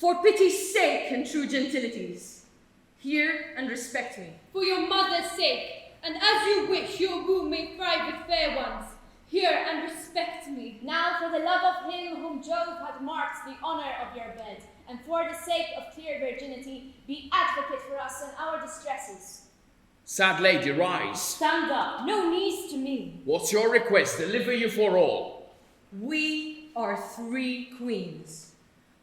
For pity's sake and true gentilities, hear and respect me. For your mother's sake, and as you wish your womb may thrive with fair ones, hear and respect me. Now for the love of him whom Jove hath marked the honor of your bed, and for the sake of clear virginity, be advocate for us in our distresses. Sad lady, rise. Stand up, no knees to me. What's your request? Deliver you for all. We are 3 queens,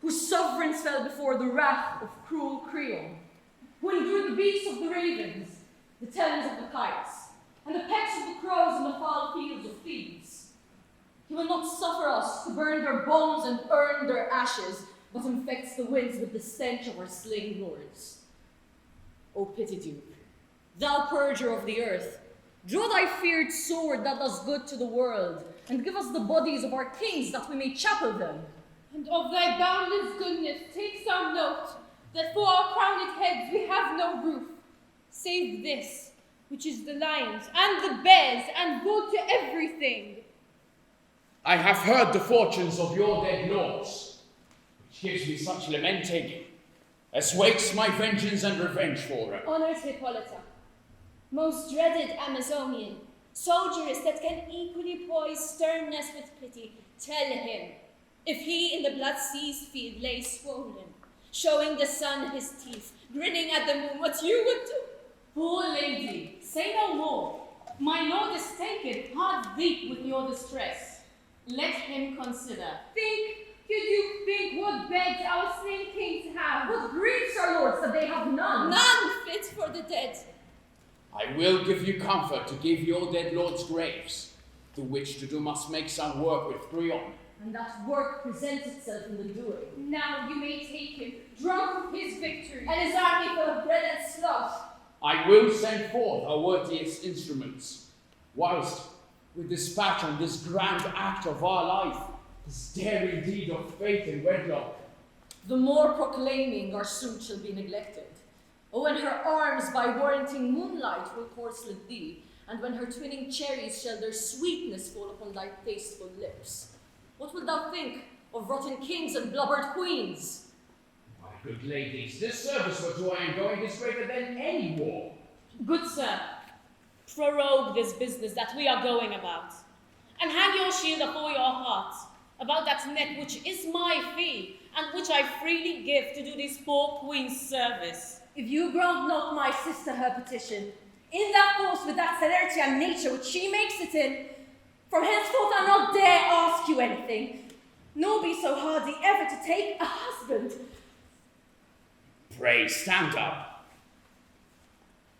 whose sovereigns fell before the wrath of cruel Creon, who endured the beaks of the ravens, the talons of the kites, and the pecks of the crows in the foul fields of Thebes. He will not suffer us to burn their bones and earn their ashes, but infects the winds with the stench of our slain lords. O pity Duke, thou purger of the earth, draw thy feared sword that does good to the world, and give us the bodies of our kings that we may chapel them. And of thy boundless goodness take some note, that for our crowned heads we have no roof, save this, which is the lions and the bears, and woe to everything. I have heard the fortunes of your dead lords, which gives me such lamenting, as wakes my vengeance and revenge for her. Honored Hippolyta, most dreaded Amazonian, soldieress that can equally poise sternness with pity, tell him, if he in the blood sea's field lay swollen, showing the sun his teeth, grinning at the moon, what you would do. Poor lady, say no more. My lord is taken heart deep with your distress. Let him consider. Think, could you think what beds our slain kings have? What griefs, our lords, that they have none? None fit for the dead. I will give you comfort to give your dead lords graves, to which to do must make some work with Creon. And that work presents itself in the doing. Now you may take him, drunk with his victory, And his army full of bread and sloth. I will send forth our worthiest instruments, whilst with dispatch on this grand act of our life, this daring deed of faith and wedlock. The more proclaiming our suit shall be neglected. Oh, when her arms by warranting moonlight will corslet thee, and when her twinning cherries shall their sweetness fall upon thy tasteful lips. What wilt thou think of rotten kings and blubbered queens? My good ladies, this service whereto I am going is greater than any war. Good sir, prorogue this business that we are going about, and hang your shield afore your heart about that neck which is my fee, and which I freely give to do this poor queen's service. If you grant not my sister her petition, in that force with that celerity and nature which she makes it in, from henceforth I'll not dare ask you anything, nor be so hardy ever to take a husband. Pray, stand up.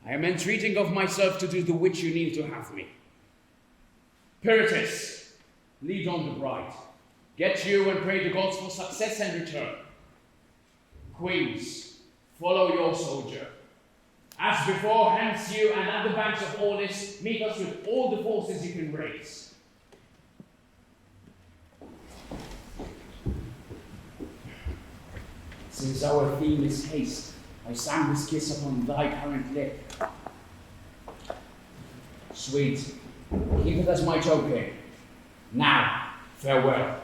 I am entreating of myself to do the which you need to have me. Pyratus, lead on the bride. Get you and pray the gods for success and return. Queens, follow your soldier. As before, hence you and at the banks of Aulis, meet us with all the forces you can raise. Since our theme is haste, I sang this kiss upon thy current lip. Sweet, keep it as my token. Now, farewell.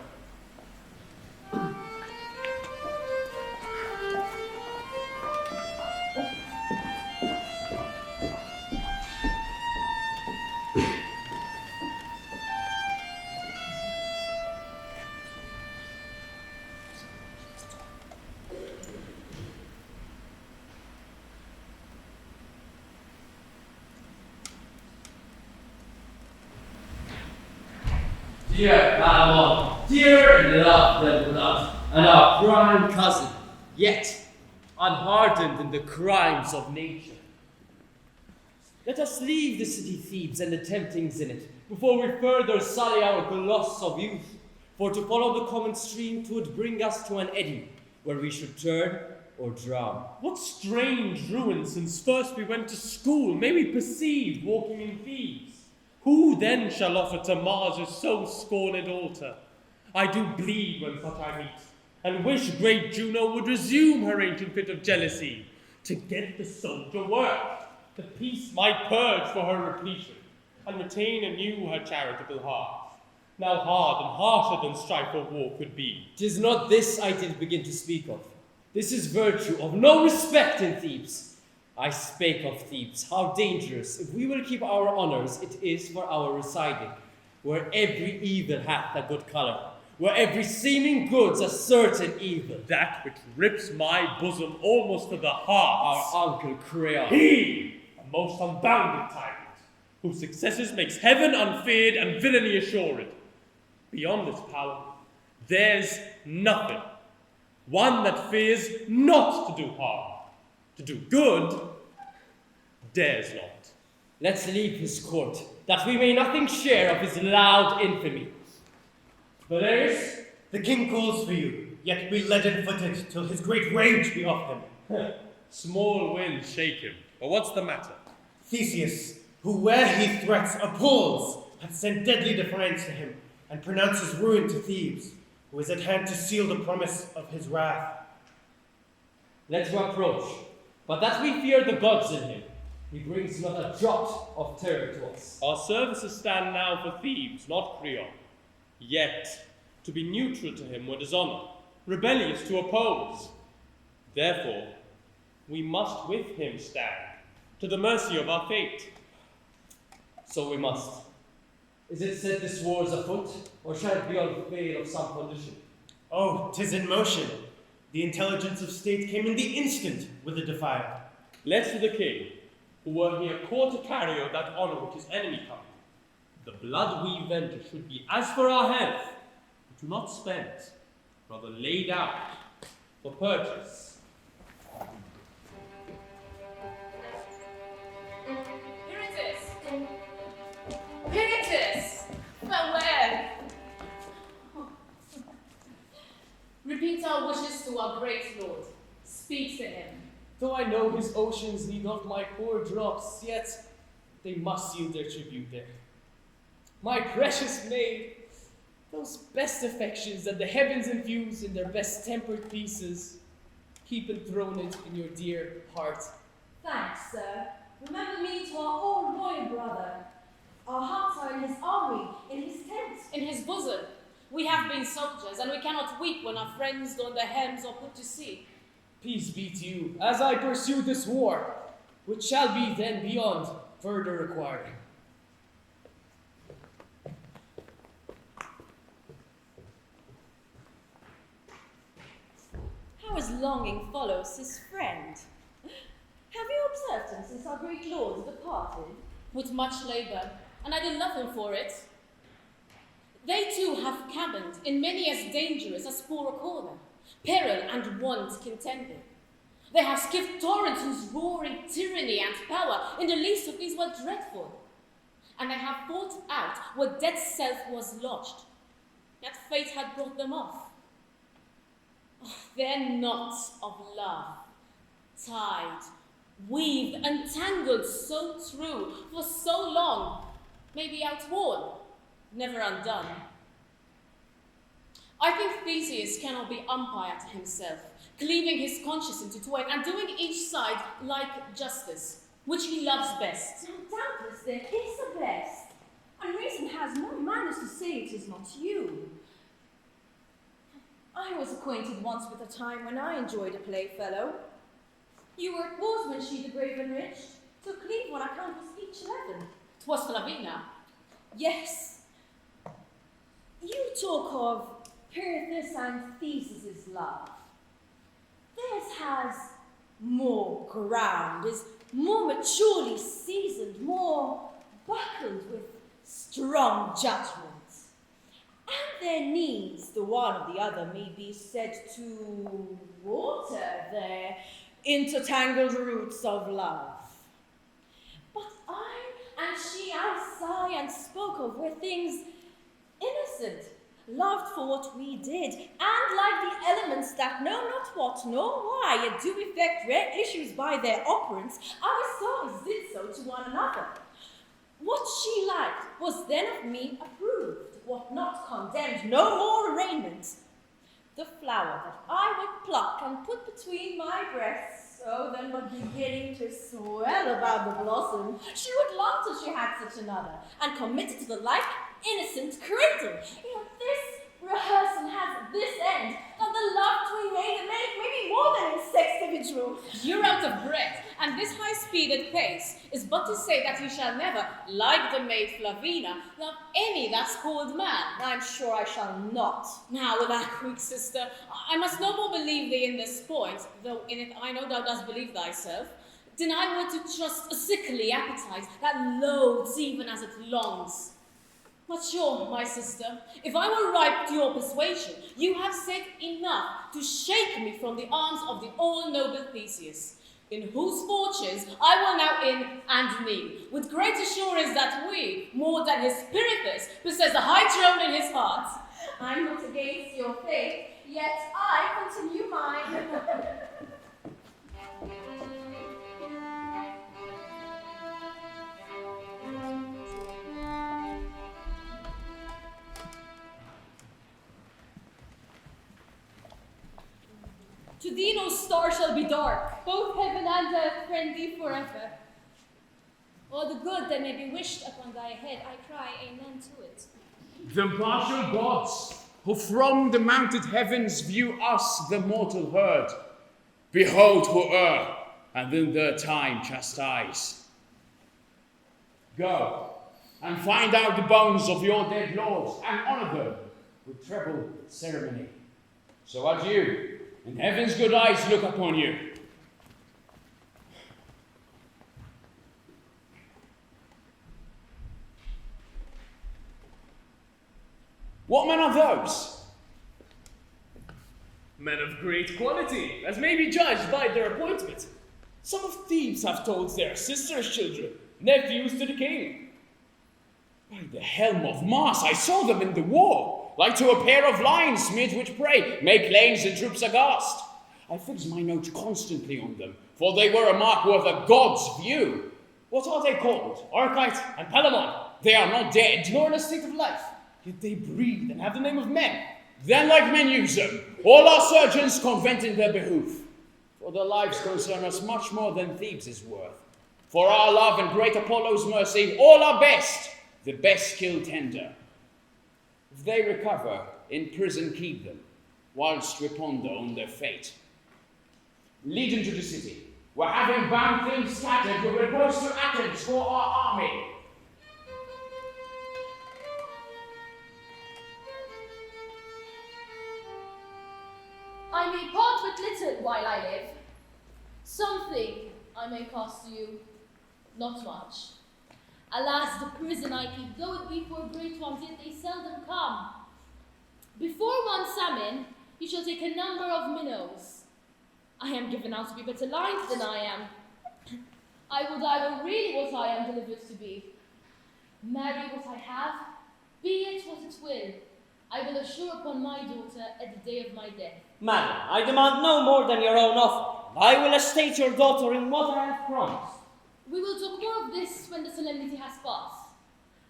Dear Palamon, dear and loved and beloved, and our prime cousin, yet unhardened in the crimes of nature. Let us leave the city Thebes and the temptings in it, before we further sully our gloss of youth, for to follow the common stream 'twould bring us to an eddy, where we should turn or drown. What strange ruin since first we went to school may we perceive walking in Thebes? Who then shall offer to Mars' so scorned altar? I do bleed when such I meet, and wish great Juno would resume her ancient fit of jealousy, to get the soldier work, the peace might purge for her repletion, and retain anew her charitable heart, now hard and harsher than strife or war could be. 'Tis not this I did begin to speak of, This is virtue of no respect in Thebes. I spake of Thebes, how dangerous, if we will keep our honors, it is for our residing, where every evil hath a good colour, where every seeming good's a certain evil. That which rips my bosom almost to the heart. Our uncle Creon. He, a most unbounded tyrant, whose successes makes heaven unfeared and villainy assured. Beyond this power, there's nothing. One that fears not to do harm. To do good, dares not. Let's leave his court, that we may nothing share of his loud infamy. Valerius, the king calls for you, yet be leaden-footed till his great rage be off him. Small winds shake him, but what's the matter? Theseus, who where he threats appalls, hath sent deadly defiance to him, and pronounces ruin to Thebes, who is at hand to seal the promise of his wrath. let's approach, but that we fear the gods in him. He brings not a jot of terror to us. Our services stand now for Thebes, not Creon. Yet, to be neutral to him were dishonor, rebellious to oppose. Therefore, we must with him stand, to the mercy of our fate. So we must. Is it said this war is afoot, or shall it be on veil of some condition? Oh, 'tis in motion. The intelligence of state came in the instant with the defier. Let's to the king, who were here called to carry out that honor which his enemy cometh. The blood we venture should be as for our health, but do not spent, rather laid out for purchase. Here it is. Here it is. Farewell. Repeat our wishes to our great lord. Speak to him. Though I know his oceans need not my poor drops, yet they must yield their tribute there. My precious maid, those best affections that the heavens infuse in their best tempered pieces, keep enthroned in your dear heart. Thanks, sir. Remember me to our old royal brother. Our hearts are in his army, in his tent. In his bosom. We have been soldiers, and we cannot weep when our friends don their helms or put to sea. Peace be to you, as I pursue this war, which shall be then beyond further requiring. How his longing follows his friend. Have you observed him since our great lord departed? With much labour, and I did nothing for it. They too have cabined in many as dangerous as poor corner, peril and want contending. They have skipped torrents whose roaring tyranny and power in the least of these were dreadful, and they have fought out where death's self was lodged, yet fate had brought them off. Oh, their knots of love, tied, weaved, and tangled so true for so long, may be outworn, never undone. I think Theseus cannot be umpire to himself, cleaving his conscience into twain and doing each side like justice, which he loves best. Now, doubtless there is a best, and reason has no manners to say it is not you. I was acquainted once with a time when I enjoyed a playfellow. You were at wars when she the brave enriched, took leave when account was each 11. 'Twas Flavina. Yes. You talk of Pirithous and Theseus' love. Theirs has more ground, is more maturely seasoned, more buckled with strong judgment. And their needs, the one or the other, may be said to water their intertangled roots of love. But I and she I sigh and spoke of were things innocent, loved for what we did, and like the elements that know not what nor why, yet do effect rare issues by their operance, our souls did so to one another. What she liked was then of me approved, what not condemned, no more arraignment. The flower that I would pluck and put between my breasts, so then but beginning to swell about the blossom, she would long till she had such another, and committed to the like innocent cradle. This rehearsal has this end, that the love we made may be more than Teatru. You're out of breath, and this high-speeded pace is but to say that you shall never, like the maid Flavina, love any that's called man. I'm sure I shall not. Now, alack, quick sister, I must no more believe thee in this point, though in it I know thou dost believe thyself, than I were to trust a sickly appetite that loathes even as it longs. But sure, my sister, if I were ripe to your persuasion, you have said enough to shake me from the arms of the all-noble Theseus, in whose fortunes I will now in and kneel, with great assurance that we, more than his Pirithous, possess a high throne in his heart. I'm not against your faith, yet I continue mine. To thee no star shall be dark. Both heaven and earth friend thee forever. All the good that may be wished upon thy head, I cry amen to it. The impartial gods, who from the mounted heavens view us, the mortal herd, behold who err, and in their time chastise. Go, and find out the bones of your dead lords, and honor them with treble ceremony. So adieu, and heaven's good eyes look upon you. What men are those? Men of great quality, as may be judged by their appointment. Some of Thebes have told their sisters' children, nephews to the king. By the helm of Mars, I saw them in the war, like to a pair of lions mid which prey, make lanes and troops aghast. I fixed my note constantly on them, for they were a mark worth a god's view. What are they called? Archite and Palamon. They are not dead. Nor in a state of life, yet they breathe and have the name of men. Then like men use them, all our surgeons convent in their behoof. For their lives concern us much more than Thebes is worth. For our love and great Apollo's mercy, all our best, the best skill tender. If they recover, in prison keep them, whilst we ponder on their fate. Lead them to the city, where having bound things scattered, we will post to Athens for our army. I may part with little while I live. Something I may cost you, not much. Alas, the prison I keep, though it be for great ones, yet they seldom come. Before one salmon, you shall take a number of minnows. I am given out to be better lined than I am. I would I were really what I am delivered to be. Marry what I have, be it what it will. I will assure upon my daughter at the day of my death. Madam, I demand no more than your own offer. I will estate your daughter in what I have promised. We will talk more of this when the solemnity has passed.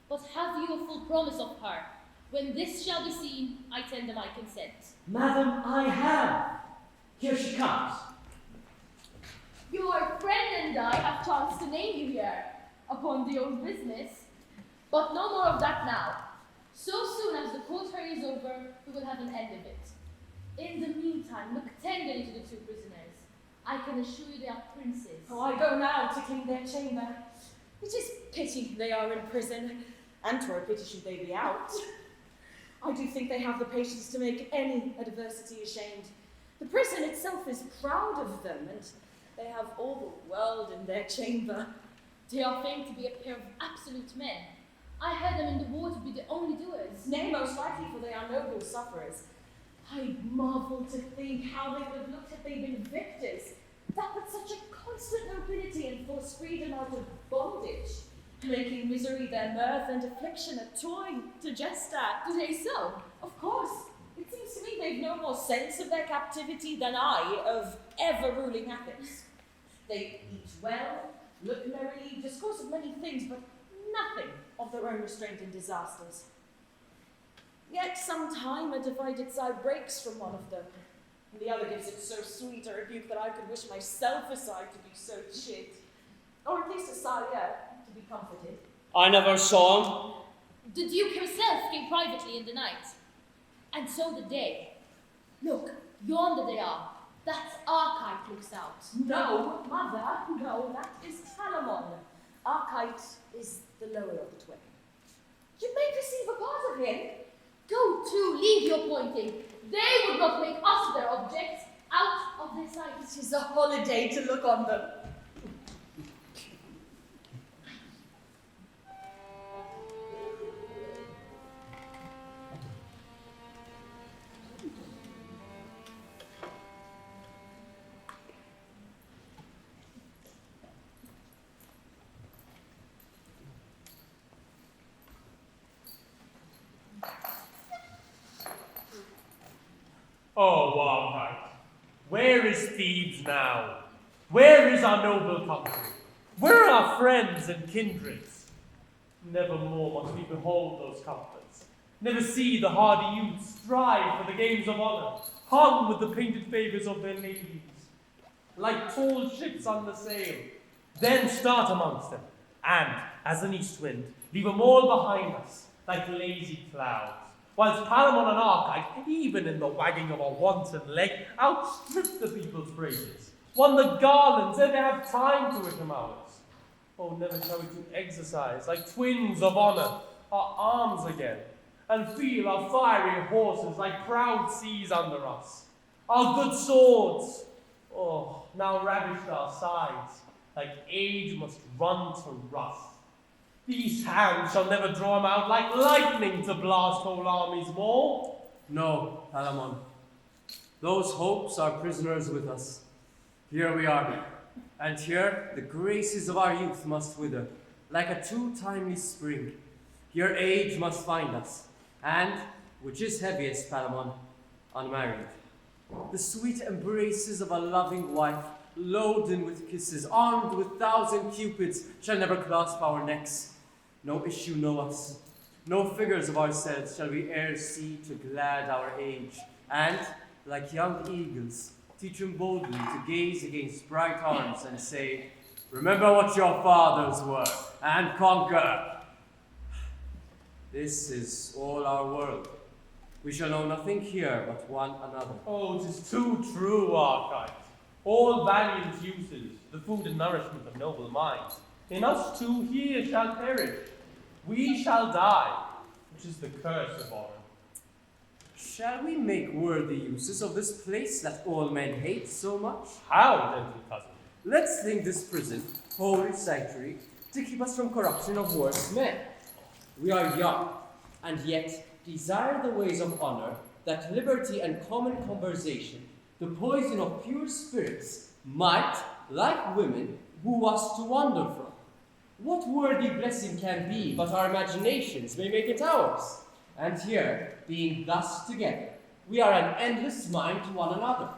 But have you a full promise of her? When this shall be seen, I tender my consent. Madam, I have. Here she comes. Your friend and I have chanced to name you here, upon the old business. But no more of that now. So soon as the courtry is over, we will have an end of it. In the meantime, look tenderly to the two prisoners. I can assure you they are princes. Oh, I go now to clean their chamber. It is pity they are in prison, and 'twere a pity should they be out. I do think they have the patience to make any adversity ashamed. The prison itself is proud of them, and they have all the world in their chamber. They are famed to be a pair of absolute men. I heard them in the war to be the only doers. Nay, most likely, for they are noble sufferers. I marvel to think how they would have looked had they been victors. That with such a constant nobility and forced freedom out of bondage, making misery their mirth and affliction a toy to jest at. Do they so? Of course. It seems to me they've no more sense of their captivity than I of ever ruling Athens. They eat well, look merrily, discourse of many things, but nothing of their own restraint and disasters. Yet sometime a divided side breaks from one of them, and the other gives it so sweet a rebuke that I could wish myself a side to be so chid, or at least a sire to be comforted. I never saw him. The Duke himself came privately in the night, and so the day. Look, yonder they are. That's Archite archite looks out. No, mother, no, that is Palamon. Archite is the lower of the twain. You may perceive a part of him. Go to, leave your pointing. They would not make us their objects. Out of their sight. It is a holiday to look on them. Oh, Archite, where is Thebes now? Where is our noble company? Where are our friends and kindreds? Never more must we behold those comforts. Never see the hardy youths strive for the games of honor, hung with the painted favors of their ladies. Like tall ships on the sail, then start amongst them, and, as an east wind, leave them all behind us, like lazy clouds. Whilst Palamon and Archite, even in the wagging of a wanton leg, outstrip the people's praises, won the garlands ere they have time to wish them ours. Oh, never shall we to exercise, like twins of honor, our arms again, and feel our fiery horses like proud seas under us. Our good swords, oh, now ravished our sides, like age must run to rust. These hands shall never draw them out like lightning to blast whole armies more. No, Palamon. Those hopes are prisoners with us. Here we are, and here the graces of our youth must wither, like a too timely spring. Here age must find us, and, which is heaviest, Palamon, unmarried. The sweet embraces of a loving wife, loaden with kisses, armed with 1,000 cupids, shall never clasp our necks. No issue know us, no figures of ourselves shall we e'er see to glad our age, and, like young eagles, teach them boldly to gaze against bright arms and say, remember what your fathers were, and conquer. This is all our world. We shall know nothing here but one another. Oh, 'tis too true, Archite. All valiant uses, the food and nourishment of noble minds, in us too here shall perish. We shall die, which is the curse of honor. Shall we make worthy uses of this place that all men hate so much? How, gentle cousin? Let's think this prison, holy sanctuary, to keep us from corruption of worse men. We are young, and yet desire the ways of honor, that liberty and common conversation, the poison of pure spirits, might, like women, woo us to wander from. What worthy blessing can be but our imaginations may make it ours? And here, being thus together, we are an endless mind to one another.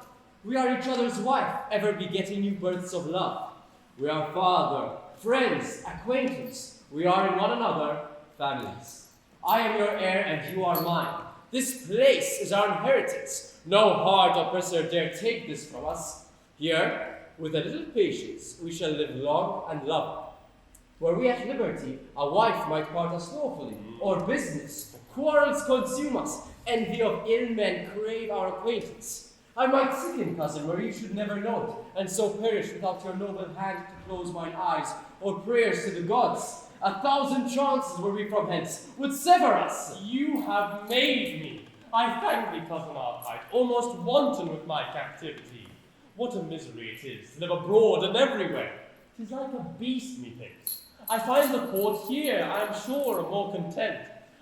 We are each other's wife, ever begetting new births of love. We are father, friends, acquaintance. We are in one another, families. I am your heir and you are mine. This place is our inheritance. No hard oppressor dare take this from us. Here, with a little patience, we shall live long and love. Were we at liberty, a wife might part us lawfully, or business, quarrels consume us, envy of ill men crave our acquaintance. I might sicken, cousin, where you should never know it, and so perish without your noble hand to close mine eyes, or prayers to the gods. 1,000 chances were we from hence, would sever us. You have made me. I thank thee, cousin Archite, almost wanton with my captivity. What a misery it is to live abroad and everywhere. 'Tis like a beast, methinks. I find the court here, I am sure, of more content,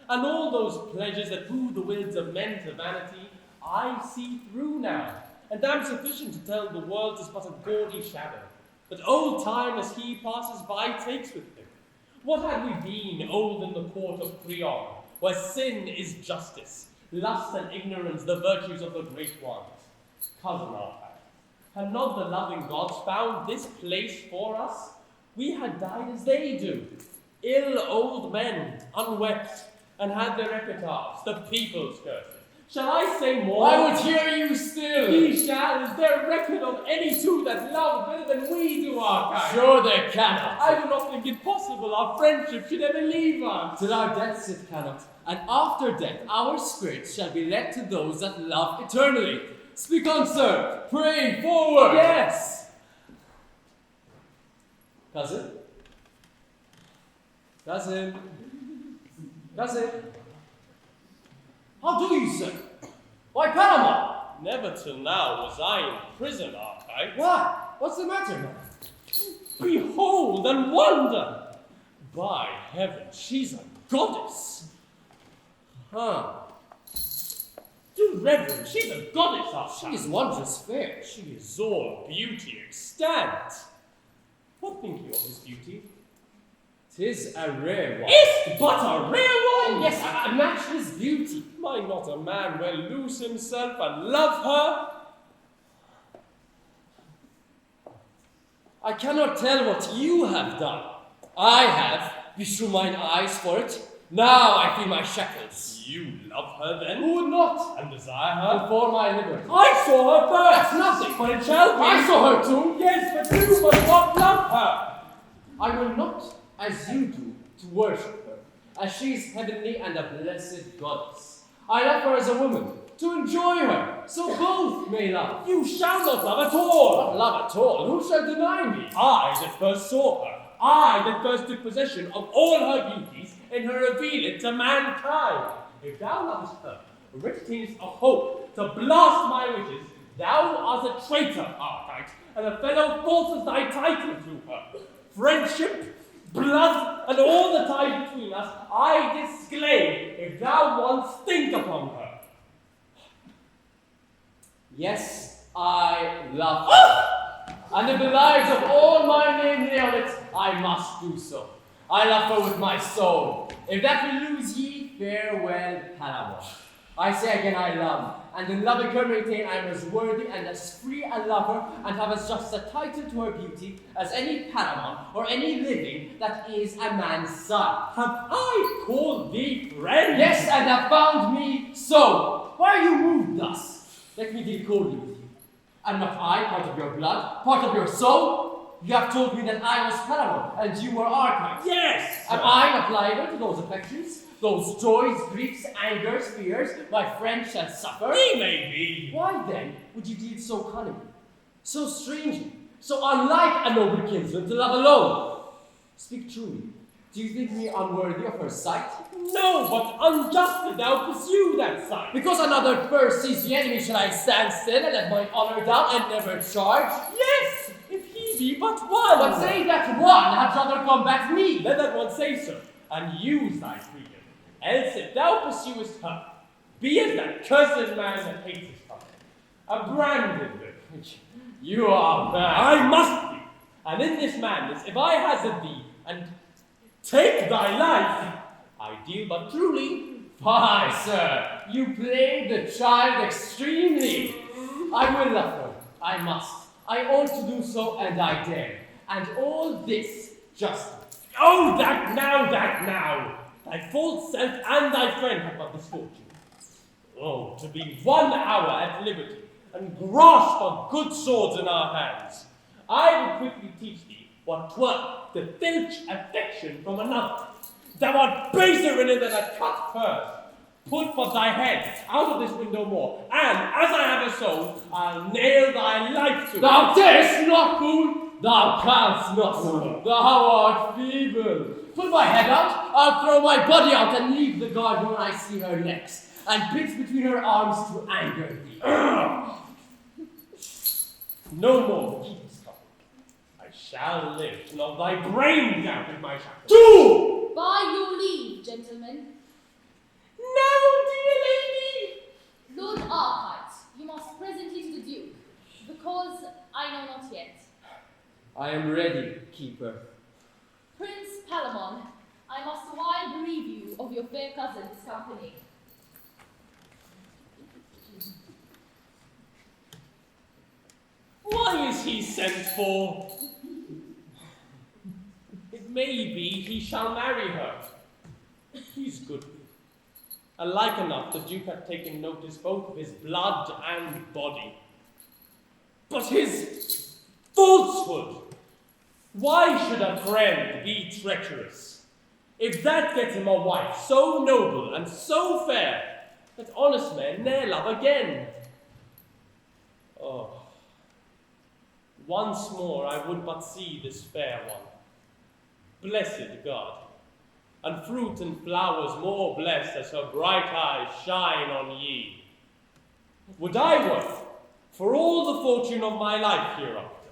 and all those pleasures that woo the wills of men to vanity, I see through now, and am sufficient to tell the world 'tis but a gaudy shadow, that old time as he passes by takes with him. What had we been old in the court of Creon, where sin is justice, lust and ignorance the virtues of the great ones? Cousin Archite, had not the loving gods found this place for us, we had died as they do, ill old men, unwept, and had their epitaphs, the people's curses. Shall I say more? I would hear you still. He shall. Is there record of any two that love better than we do, Archite? Sure there cannot. I do not think it possible our friendship should ever leave us. Till our deaths it cannot, and after death our spirits shall be led to those that love eternally. Speak on, sir. Pray forward. Yes. Cousin. Cousin. How do you say? Why Panama? Never till now was I in prison, Archite. What? What's the matter now? Behold and wonder! By heaven, she's a goddess. Huh. Do reverence, she's a goddess, Archite. She is wondrous fair. She is all beauty extant. What think you of his beauty? 'Tis a rare one. Is but a rare one? Yes, a matchless beauty. Might not a man well lose himself and love her? I cannot tell what you have done. I have, beshrew mine eyes for it. Now I feel my shackles. You love her then? Who would not? And desire her? For my liberty. I saw her first! That's nothing. But it shall be. I saw her too. Yes, but you must not love her. I will not, as you do, to worship her, as she is heavenly and a blessed goddess. I love her as a woman, to enjoy her, so both may love. You shall not love at all. Not love at all. Who shall deny me? I that first saw her. I that first took possession of all her beauties and her reveal it to mankind. If thou lovest her, or entertainest a hope to blast my wishes, thou art a traitor, Archite, and a fellow falsest thy title to her. Friendship, blood, and all the ties between us, I disclaim if thou once think upon her. Yes, I love her. And if the lives of all my name lay on it, I must do so. I love her with my soul. If that will lose ye, farewell, Panama. I say again I love, and in loving her maintain I am as worthy and as free a lover, and have as just a title to her beauty as any Panama or any living that is a man's son. Have I called thee friend? Yes, and have found me so. Why are you moved thus? Let me deal coldly with you. Am not I part of your blood, part of your soul? You have told me that I was Panama, and you were Archite. Yes! Am I not liable to those affections? Those joys, griefs, angers, fears, my friend shall suffer? He may be. Why then would you deal so cunningly, so strangely, so unlike a noble kinsman to love alone? Speak truly. Do you think me unworthy of her sight? No, but unjust that thou pursue that sight. Because another first sees the enemy, shall I stand still and let mine honor down and never charge? Yes, if he be but one. But say that one had rather combat me. Let that one say so, and use thy freedom. Else if thou pursuest her, be as that cursed man that hateth her, a branded bitch. You are mad. I must be, and in this madness, if I hazard thee, and take thy life, I deal but truly. Fie, sir, you play the child extremely. I will love her. I must. I ought to do so, and I dare. And all this just. Oh, that now! Thy false self and thy friend have but misfortune. Oh, to be 1 hour at liberty, and grasp our good swords in our hands. I will quickly teach thee what 'twere to filch affection from another. Thou art baser in it than a cut purse. Put but thy head out of this window more, and as I have a soul, I'll nail thy life to it. Thou darest not, fool! Thou canst not, sir. Thou art feeble. Put my head out, I'll throw my body out and leave the garden when I see her next, and pitch between her arms to anger thee. No more keep this company. I shall live to knock thy brains out with my shackles. Do! By your leave, gentlemen. Now, dear lady! Lord Archite, you must presently to the Duke, because I know not yet. I am ready, keeper. Prince Palamon, I must a while bereave you of your fair cousin's company. Why is he sent for? It may be he shall marry her. He's good. And like enough, the Duke hath taken notice both of his blood and body. But his falsehood! Why should a friend be treacherous? If that gets him a wife so noble and so fair, that honest men ne'er love again. Oh, once more I would but see this fair one. Blessed God, and fruit and flowers more blessed as her bright eyes shine on ye. Would I were, for all the fortune of my life hereafter,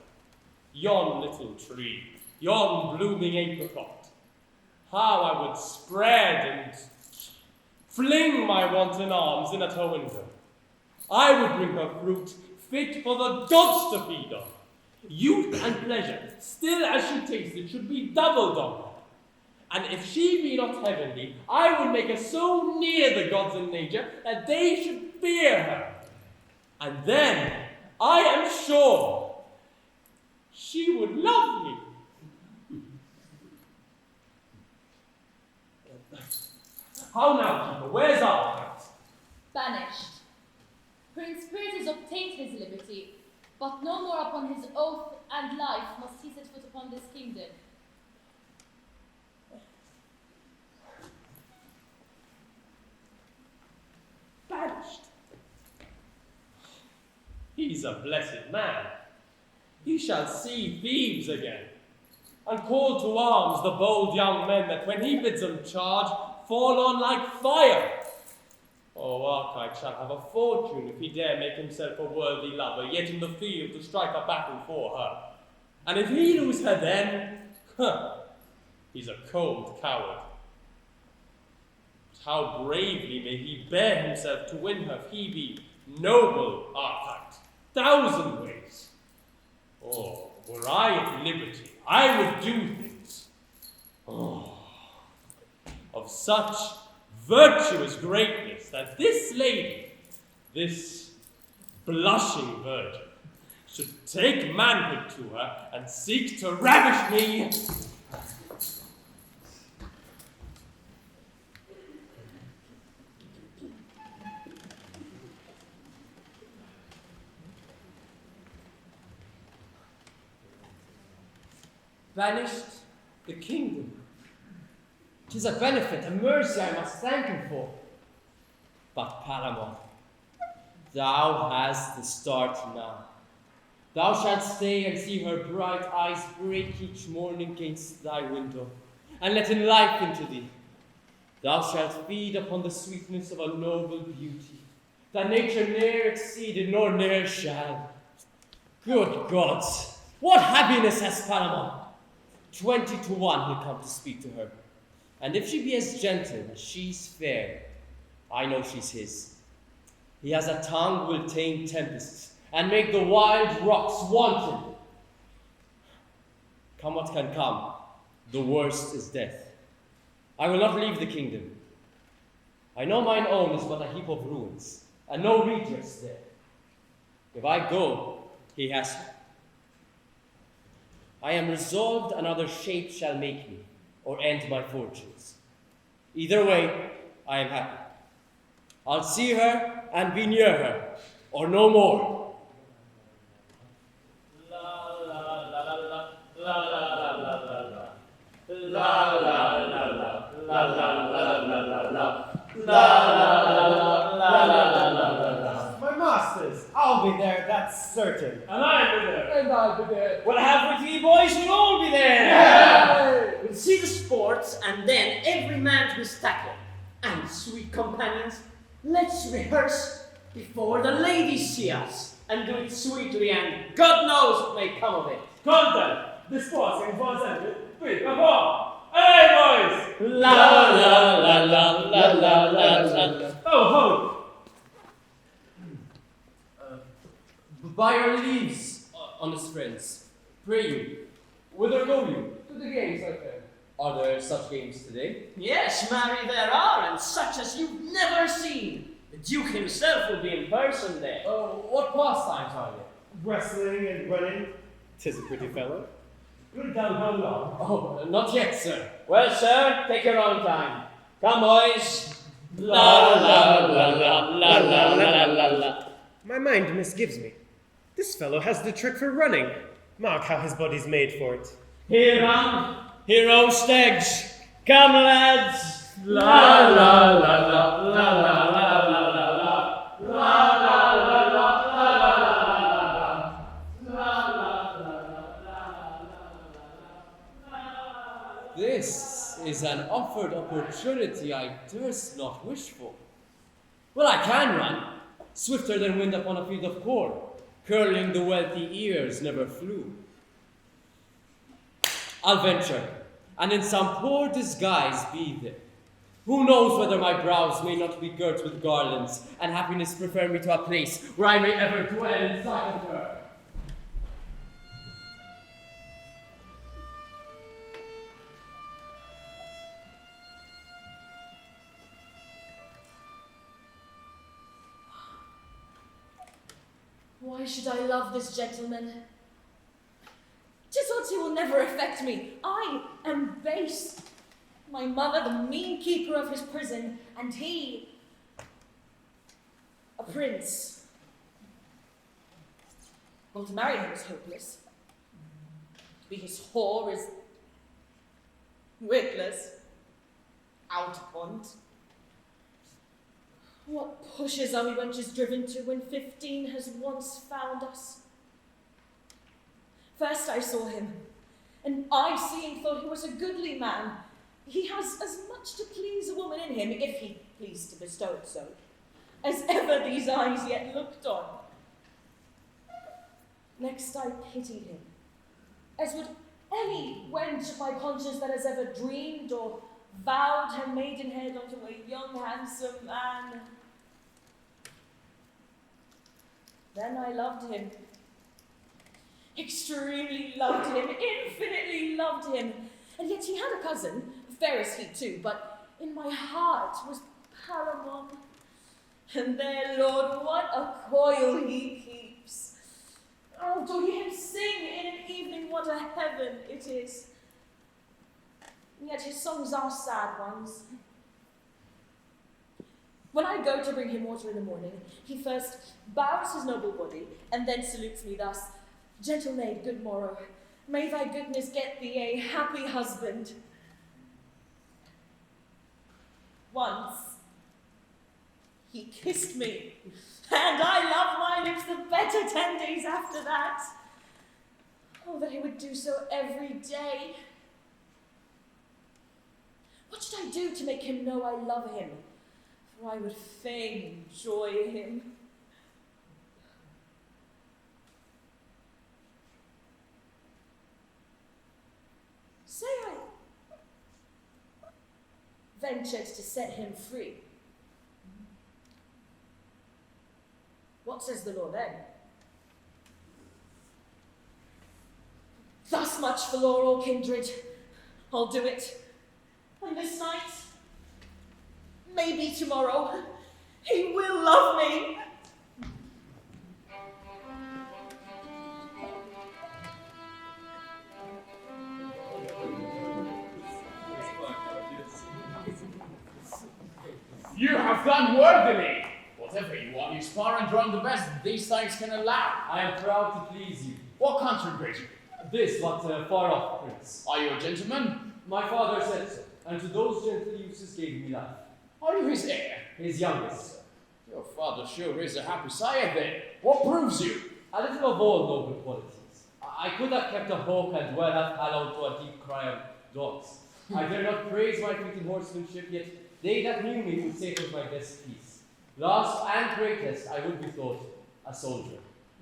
yon little tree, yon blooming apricot, how I would spread and fling my wanton arms in at her window. I would bring her fruit fit for the gods to feed on. Youth and pleasure, still as she tasted, should be doubled on her. And if she be not heavenly, I would make her so near the gods and nature that they should fear her. And then, I am sure, she would love me. How now, keeper? Where's our cat? Banished. Prince Perses obtained his liberty, but no more upon his oath and life must he set foot upon this kingdom. Banished. He's a blessed man. He shall see Thebes again, and call to arms the bold young men that when he bids them charge, fall on like fire. Oh, Archite shall have a fortune if he dare make himself a worthy lover, yet in the field to strike a battle for her. And if he lose her then, he's a cold coward. But how bravely may he bear himself to win her if he be noble, Archite, 1,000 ways. Oh, were I at liberty, I would do things. Oh, of such virtuous greatness that this lady, this blushing virgin, should take manhood to her and seek to ravish me. Banished the kingdom. 'Tis a benefit, a mercy I must thank him for. But Palamon, thou hast the start now. Thou shalt stay and see her bright eyes break each morning against thy window, and let in life into thee. Thou shalt feed upon the sweetness of a noble beauty, that nature ne'er exceeded nor ne'er shall. Good gods, what happiness has Palamon! 20 to 1 he'll come to speak to her. And if she be as gentle as she's fair, I know she's his. He has a tongue will tame tempests, and make the wild rocks wanton. Come what can come, the worst is death. I will not leave the kingdom. I know mine own is but a heap of ruins, and no redress there. If I go, he has me. I am resolved another shape shall make me, or end my fortunes. Either way, I am happy. I'll see her and be near her, or no more. La la la la la la la la la la la la la la la la. My masters, I'll be there, that's certain. And I'll be there. And I'll be there. We'll have with ye boys, we'll all be there. Yeah. We'll see the sports, and then every man to his tackle. And sweet companions, let's rehearse before the ladies see us, and do it sweetly, and God knows what may come of it. Content, the sports in Fontaine, quick, come Hey, boys! La la la la la la la la. Oh, hold! By your leaves, honest friends, pray you, whither go you? To the games, I think. Are there such games today? Yes, marry, there are, and such as you've never seen. The Duke himself will be in person there. Oh, what pastimes are there? Wrestling and running. 'Tis a pretty fellow. Good down how long? Oh, not yet, sir. Well, sir, take your own time. Come, boys. La la la la la la la la la. My mind misgives me. This fellow has the trick for running. Mark how his body's made for it. Here on, hero stags. Come, lads. La la la la la la la la la la la la. This is an offered opportunity I durst not wish for. Well, I can run, swifter than wind upon a field of corn, curling the wealthy ears never flew. I'll venture, and in some poor disguise be there. Who knows whether my brows may not be girt with garlands, and happiness prefer me to a place where I may ever dwell in sight of her. Why should I love this gentleman? 'Tis odds he will never affect me. I am base. My mother, the mean keeper of his prison, and he, a prince. Well, to marry him is hopeless. To be his whore is witless, out upon't. What pushes are we wenches driven to when 15 has once found us? First I saw him, and I seeing thought he was a goodly man. He has as much to please a woman in him, if he pleased to bestow it so, as ever these eyes yet looked on. Next I pitied him, as would any wench of my conscience that has ever dreamed or vowed her maidenhead unto a young handsome man. Then I loved him, extremely loved him, infinitely loved him, and yet he had a cousin, fair as he too, but in my heart was Paramon. And there, Lord, what a coil he keeps. Oh, to hear him sing in an evening, what a heaven it is. And yet his songs are sad ones. When I go to bring him water in the morning, he first bows his noble body, and then salutes me thus: "Gentle maid, good morrow. May thy goodness get thee a happy husband." Once he kissed me, and I loved my lips the better 10 days after that. Oh, that he would do so every day. What should I do to make him know I love him? For I would fain enjoy him. Say I ventured to set him free. What says the law then? Thus much for law or kindred. I'll do it. And this night, maybe tomorrow, he will love me. You have done worthily. Whatever you want, you spar and run the best these times can allow. I am proud to please you. What country brings you? This, but far off, Prince. Are you a gentleman? My father said so, and to those gentle uses gave me life. Are you his heir? His youngest, sir. Your father sure is a happy sire then. What proves you? A little of all noble qualities. I could have kept a hawk and well have hallowed to a deep cry of dogs. I dare not praise my feat in horsemanship, yet they that knew me would say it was my best piece. Last and greatest, I would be thought a soldier.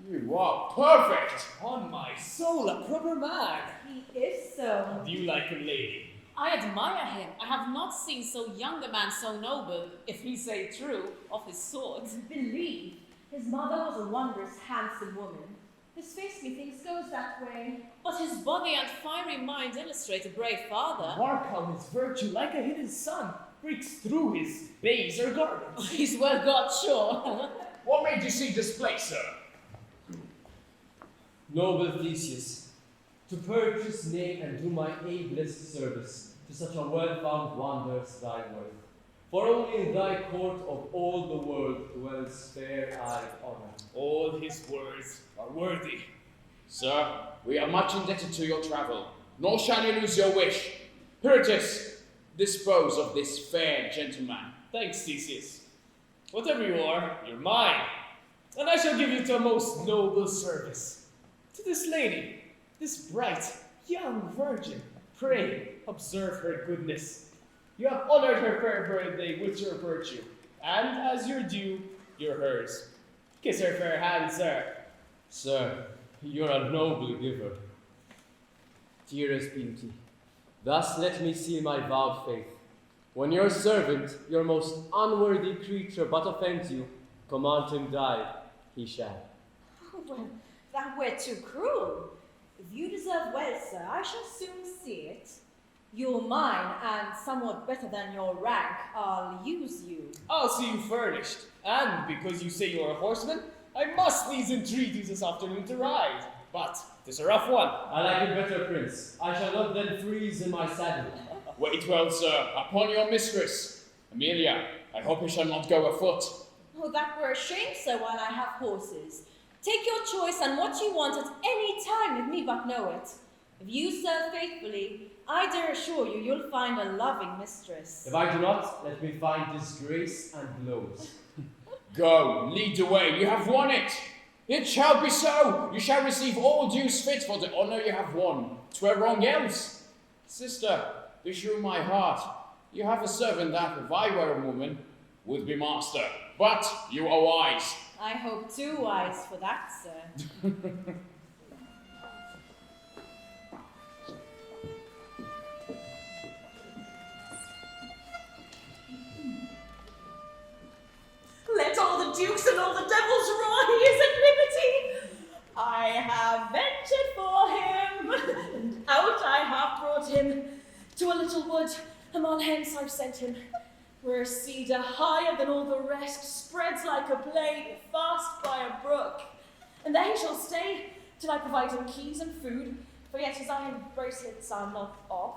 You are perfect. On my soul, a proper man. He is so. Do you like him, lady? I admire him. I have not seen so young a man so noble, if he say true, of his sword. Believe, his mother was a wondrous handsome woman. His face, methinks, goes that way. But his body and fiery mind illustrate a brave father. Mark how his virtue, like a hidden sun, breaks through his base or garments. He's well got, sure. What made you seek this place, sir? Noble Theseus, to purchase, name, and do my ablest service to such a well-found wander's thy worth. For only in thy court of all the world dwells fair-eyed honor. All his words are worthy. Sir, we are much indebted to your travel, nor shall you lose your wish. Here it is. Dispose of this fair gentleman. Thanks, Theseus. Whatever you are, you're mine, and I shall give you to a most noble service. To this lady, this bright, young virgin, Pray, observe her goodness. You have honored her fair birthday with your virtue, and as your due, you're hers. Kiss her fair hand, sir. Sir, you're a noble giver. Dearest beauty, thus let me seal my vowed faith. When your servant, your most unworthy creature, but offends you, command him die, he shall. Oh, well, that were too cruel. If you deserve well, sir, I shall soon see it. You're mine, and somewhat better than your rank, I'll use you. I'll see you furnished, and because you say you're a horseman, I must needs entreat you this afternoon to ride. But 'tis a rough one. I like it better, Prince. I shall not then freeze in my saddle. Wait well, sir, upon your mistress. Amelia, I hope you shall not go afoot. Oh, that were a shame, sir, while I have horses. Take your choice on what you want at any time, if me but know it. If you serve faithfully, I dare assure you, you'll find a loving mistress. If I do not, let me find disgrace and blows. Go, lead the way, you have won it. It shall be so. You shall receive all dues fit for the honor you have won. 'Twere wrong else. Sister, beshrew my heart. You have a servant that, if I were a woman, would be master. But you are wise. I hope too wise for that, sir. Let all the dukes and all the devils roar, he is at liberty. I have ventured for him, and out I have brought him to a little wood, and on hence I've sent him, where a cedar higher than all the rest spreads like a blade fast by a brook. And there he shall stay till I provide him keys and food, for yet his iron bracelets are not off.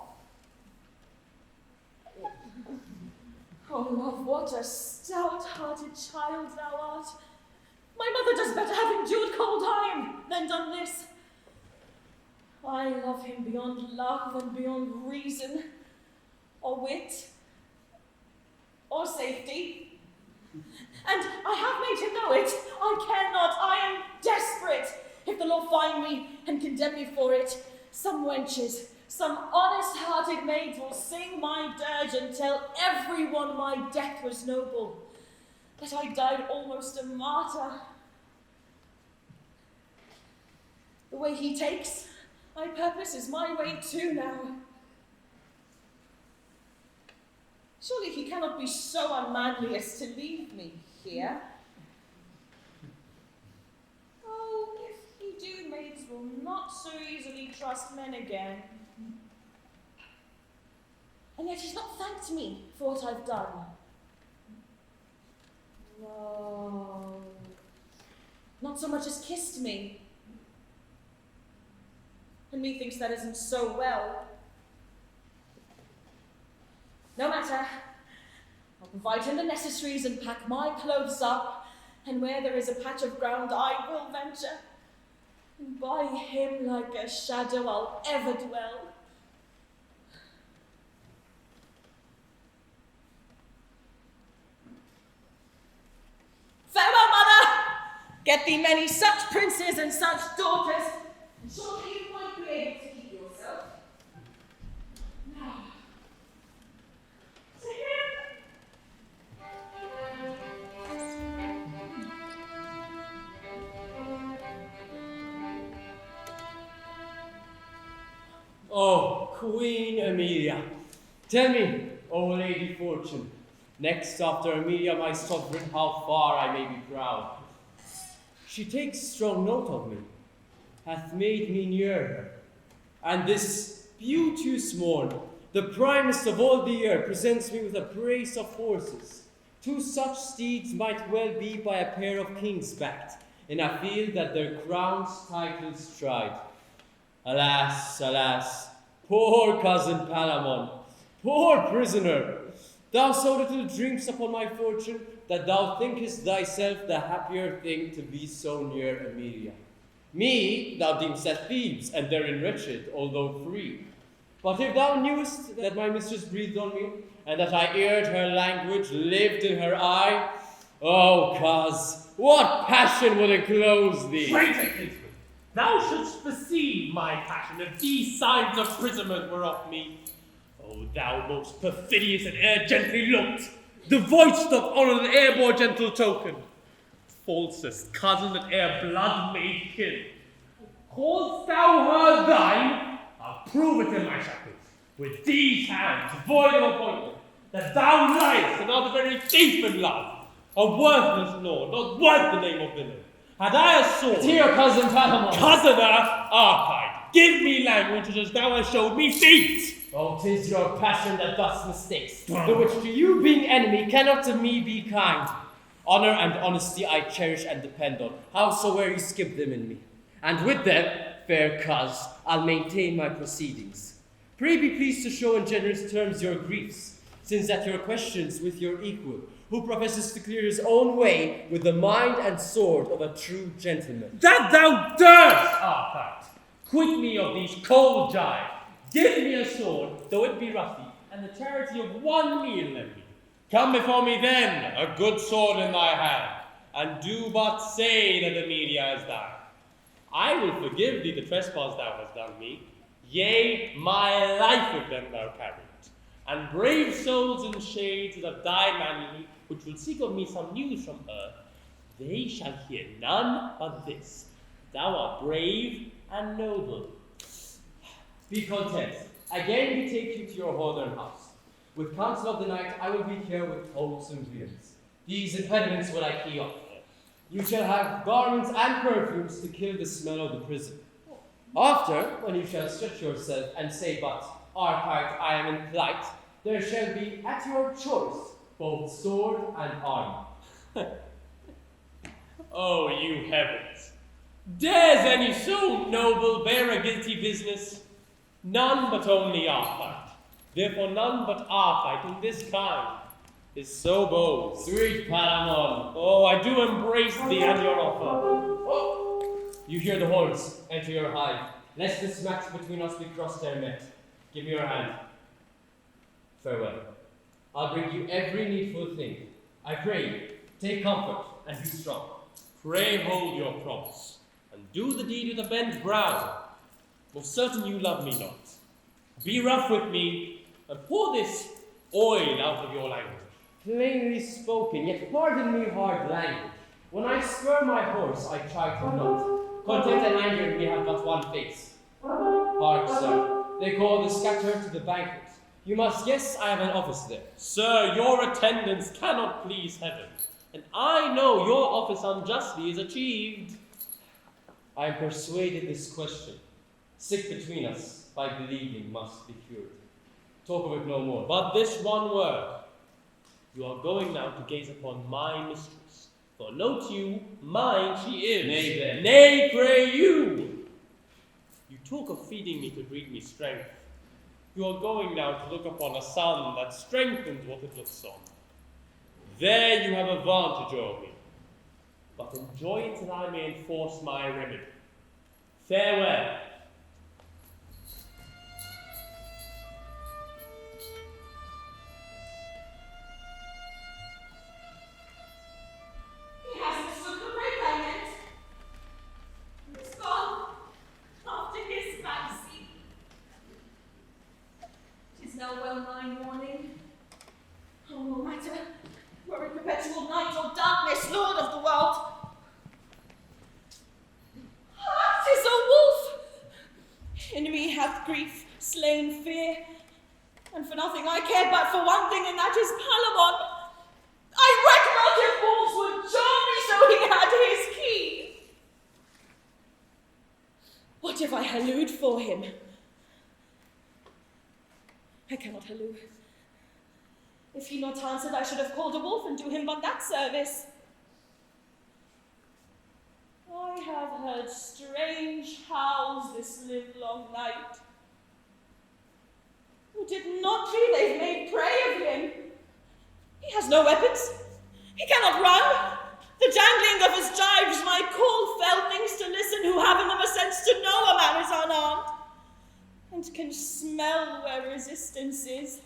Oh, love, what a stout-hearted child thou art. My mother does better have endured cold iron than done this. I love him beyond love and beyond reason, or wit, or safety. And I have made him know it. I cannot, I am desperate. If the law find me and condemn me for it, some wenches, some honest-hearted maids will sing my dirge and tell everyone my death was noble, that I died almost a martyr. The way he takes, my purpose is my way too now. Surely he cannot be so unmanly as to leave me here. Oh, if he do, maids will not so easily trust men again. And yet he's not thanked me for what I've done. No, not so much as kissed me. And methinks that isn't so well. No matter. I'll provide him the necessaries and pack my clothes up, and where there is a patch of ground I will venture, and by him like a shadow I'll ever dwell. Farewell, mother! Get thee many such princes and such daughters, and surely you might be able to keep yourself. Now, to him. Oh, Queen Amelia, tell me, O Lady Fortune, next after Amelia, my sovereign, how far I may be proud. She takes strong note of me, hath made me near her, and this beauteous morn, the primest of all the year, presents me with a brace of horses. Two such steeds might well be by a pair of kings backed, in a field that their crowns titles tried. Alas, alas, poor cousin Palamon, poor prisoner, thou so little dreamst upon my fortune, that thou thinkest thyself the happier thing to be so near Amelia. Me thou deemst at Thebes, and therein wretched, although free. But if thou knewest that my mistress breathed on me, and that I heard her language, lived in her eye, oh, coz, what passion would enclose thee? Traitor kinsman, Thou shouldst perceive my passion if these signs of imprisonment were off me. O thou most perfidious and e'er gently looked, devoidst of honour that e'er bore gentle token, falsest cousin that e'er blood made kin. Call'st thou her thine? I'll prove it in my shackles, with these hands void of appointment, that thou liest and art the very thief in love, a worthless lord, not worth the name of villain. Had I a sword... Dear cousin Patamon. Cousin Arcite, give me language as thou hast showed me feet. Oh, 'tis your passion that thus mistakes, the which to you being enemy cannot to me be kind. Honor and honesty I cherish and depend on, howsoe'er you skip them in me. And with them, fair cuz, I'll maintain my proceedings. Pray be pleased to show in generous terms your griefs, since at your questions with your equal, who professes to clear his own way with the mind and sword of a true gentleman. That thou durst, Arcite! Quit me of these cold jive. Give me a sword, though it be rusty, and the charity of one meal lend me. Come before me then, a good sword in thy hand, and do but say that Amelia is thine. I will forgive thee the trespass thou hast done me. Yea, my life with them thou carried. And brave souls in shades that have died manually, which will seek of me some news from earth, they shall hear none but this. Thou art brave and noble. Be content. Again betake you to your northern house. With counsel of the night, I will be here with wholesome viands. These impediments will I key off. You shall have garments and perfumes to kill the smell of the prison. After, when you shall stretch yourself and say but, Arcite, I am in plight, there shall be at your choice both sword and armor. Oh, you heavens! Dares any so noble bear a guilty business? None but only Arcite. Therefore none but Arcite in this kind is so bold. Sweet Patamon. Oh, I do embrace thee and your offer. Oh, you hear the horns. Enter your hive. Lest this match between us be crossed ere met. Give me your hand. Farewell. I'll bring you every needful thing. I pray you, take comfort and be strong. Pray hold your promise, and do the deed with a bent brow. Most certain you love me not. Be rough with me, and pour this oil out of your language. Plainly spoken, yet pardon me hard language. When I spur my horse, I try to note. Content and anger in me have but one face. Hark, sir, they call the scattered to the banquet. You must guess I have an office there. Sir, your attendance cannot please heaven, and I know your office unjustly is achieved. I am persuaded this question, sick between us, by believing must be cured. Talk of it no more. But this one word, you are going now to gaze upon my mistress. For note you, mine she is. Nay then. Nay, pray you. You talk of feeding me to breed me strength. You are going now to look upon a sun that strengthens what it looks on. There you have advantage over me. But enjoy it till I may enforce my remedy. Farewell. He has mistook the break I meant. It's gone after his fancy. 'Tis now well nigh morning. Oh, no matter, were it perpetual night or darkness, Lord of the world. Ah, 'tis a wolf! In me hath grief slain fear, and for nothing I care but for one thing, and that is Palamon. I reck not if wolves would charm me so he had his key. What if I hallooed for him? I cannot halloo. If he not answered, I should have called a wolf and do him but that service. I have heard strange howls this livelong night. Would it not be they've made prey of him? He has no weapons. He cannot run. The jangling of his gyves might call fell things to listen who haven't them a sense to know a man is unarmed and can smell where resistance is.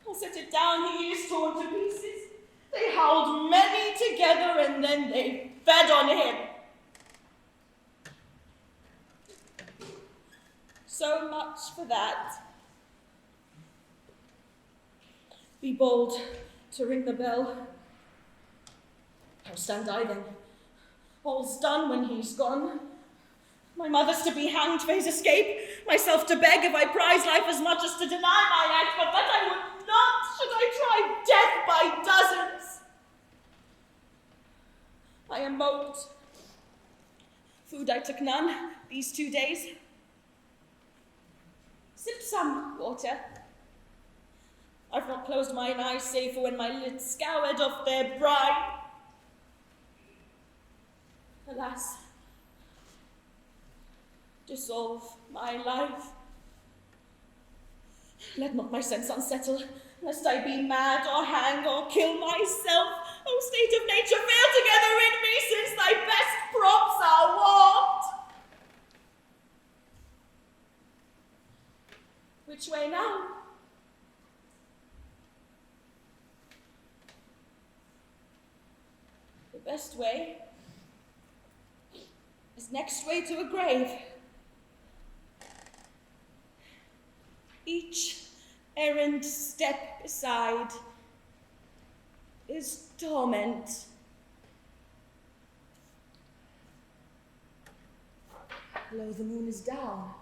I'll set it down, he is torn to pieces. They howled many together and then they fed on him. so much for that. Be bold to ring the bell. How stand I then? All's done when he's gone. My mother's to be hanged for his escape, myself to beg if I prize life as much as to deny my act, but that I would not, should I try death by dozens. I am moped. Food I took none these 2 days. Sip some water. I've not closed mine eyes save for when my lids scoured off their brine. Alas, dissolve my life. Let not my sense unsettle, lest I be mad or hang or kill myself. O state of nature, fail together in me, since thy best props are warped. Which way now? The best way is next way to a grave. Each errand step beside is torment. Lo, the moon is down.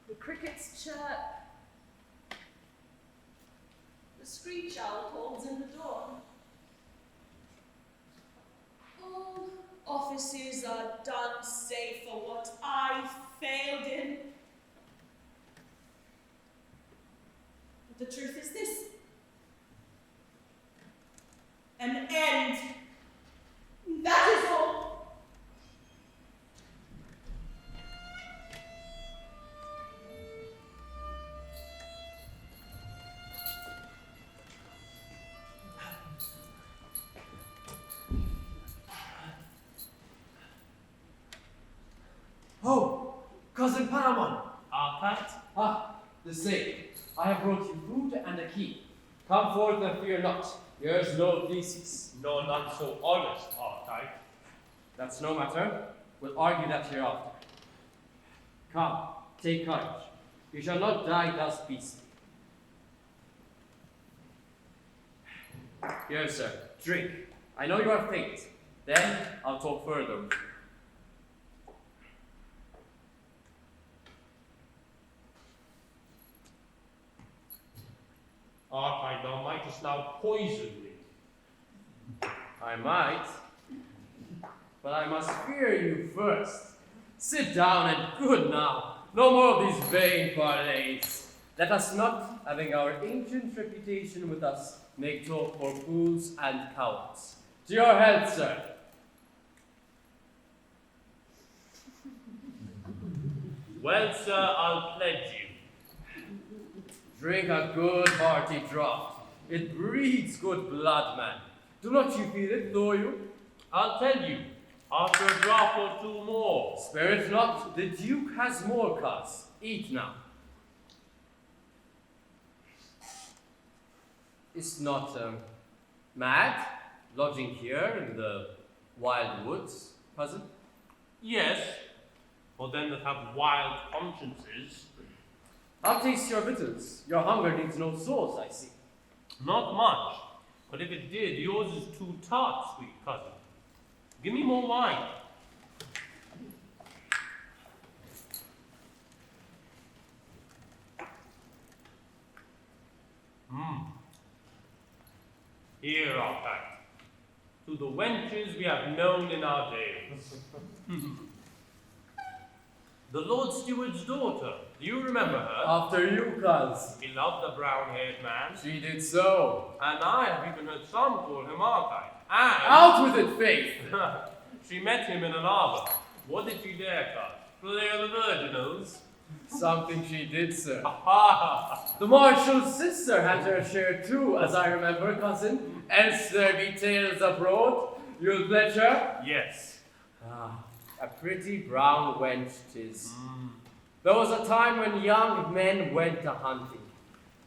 The crickets chirp. The screech owl holds in the door. All offices are done save for what I failed in. But the truth is this: an end. That is all. Oh, Cousin Paramon. Pat? The same. I have brought you food and a key. Come forth and fear not. Here's no thesis. No, not so honest, Archive. That's no matter. We'll argue that hereafter. Come, take courage. You shall not die thus beastly. Here, sir, drink. I know you are faint. Then I'll talk further with you. Archive, thou mightest now poison me. I might, but I must fear you first. Sit down and good now. No more of these vain parleys. Let us not, having our ancient reputation with us, make talk for fools and cowards. To your health, sir. Well, sir, I'll pledge you. Drink a good hearty draught. It breeds good blood, man. Do not you feel it, though you? I'll tell you, after a drop or two more. Spare it not, the Duke has more cuts. Eat now. Is not mad lodging here in the wild woods, cousin? Yes, for them that have wild consciences. I'll taste your victuals. Your hunger needs no sauce, I see. Not much, but if it did, yours is too tart, sweet cousin. Give me more wine. Here, Archive, to the wenches we have known in our days. The Lord Steward's daughter, do you remember her? After you, cuz. He loved the brown-haired man. She did so. And I have even heard some call him Archive. And Out with it, Faith! she met him in an arbor. What did she dare, cuz? Play on the virginals? Something she did, sir. Ha! The Marshal's sister had her share too, as I remember, cousin. Else there be tales abroad. You'll pledge her? Yes. A pretty brown wench 'tis. There was a time when young men went a-hunting,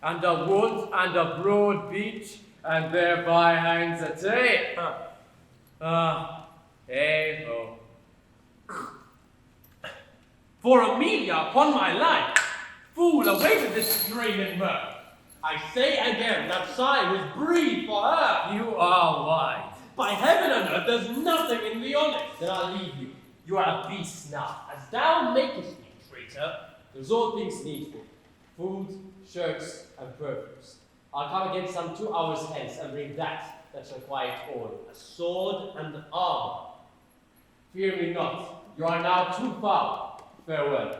and a wood and a broad beach, and thereby hangs a tale. Hey ho. For Amelia, upon my life, fool, away with this strain and mirth. I say again, that sigh was breathed for her. You are wide. By heaven and earth, there's nothing in the honest. Then I'll leave you. You are a beast now, as thou makest me, traitor. There's all things needful. Food, shirts, and perfumes. I'll come again some 2 hours hence and bring that shall quiet all. A sword and armor. Fear me not. You are now too foul. Farewell.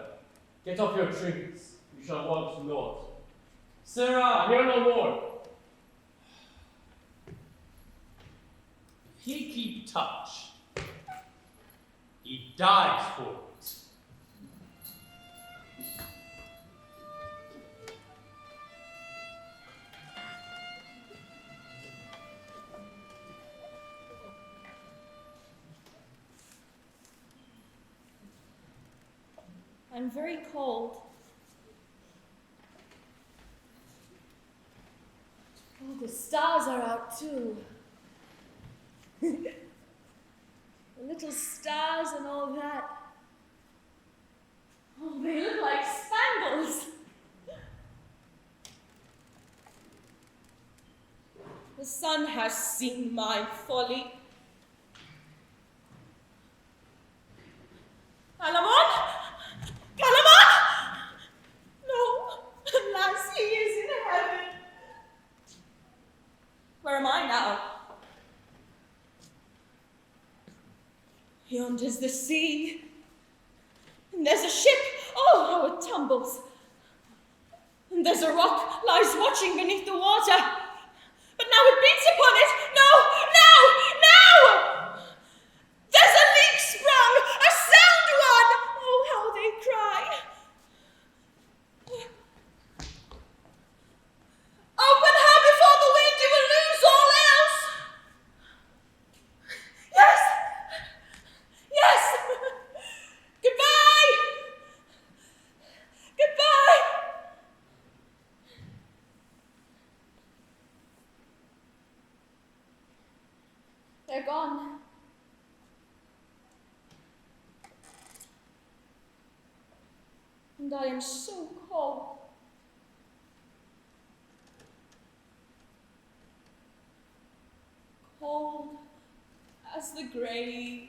Get off your trinkets. You shall want Lord. Sarah, hear no more. He keep touch. He dies for it. I'm very cold. Oh, the stars are out too. The little stars and all that. Oh, they look like spangles. The sun has seen my folly. Alamon? Calamon? No, alas, he is in heaven. Where am I now? Yonder's the sea. And there's a ship. Oh, how it tumbles. And there's a rock lies watching beneath the water. But now it beats upon it. No, no, no! There's a leak sprung, a sound one. Oh, how they cry. Open her before the wind, you will lose all else. Yes, yes. Goodbye. Goodbye. They're gone. And I am so cold. Cold as the grave.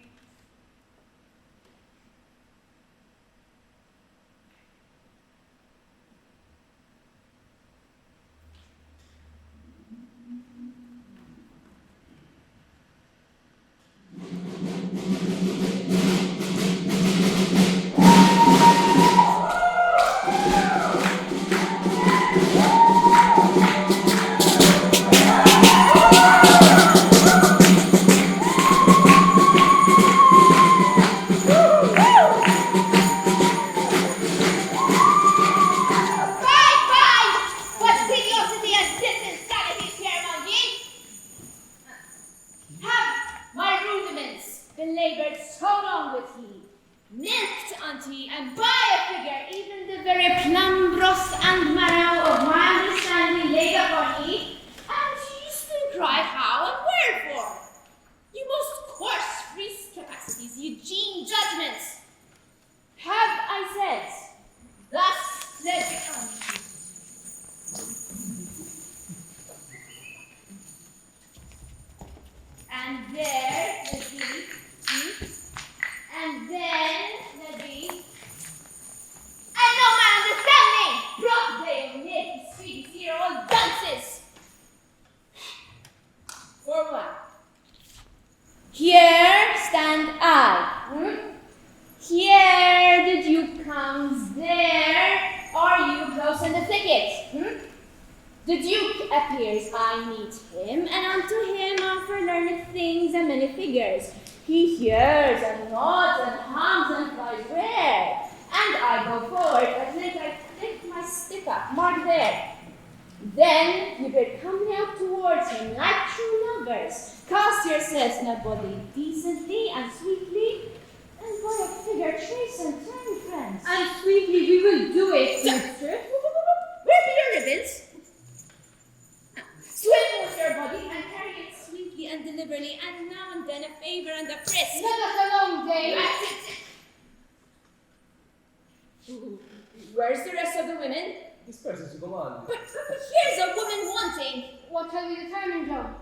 Where's the rest of the women? Disperses to go on. But here's a woman wanting. What shall we determine, Joe?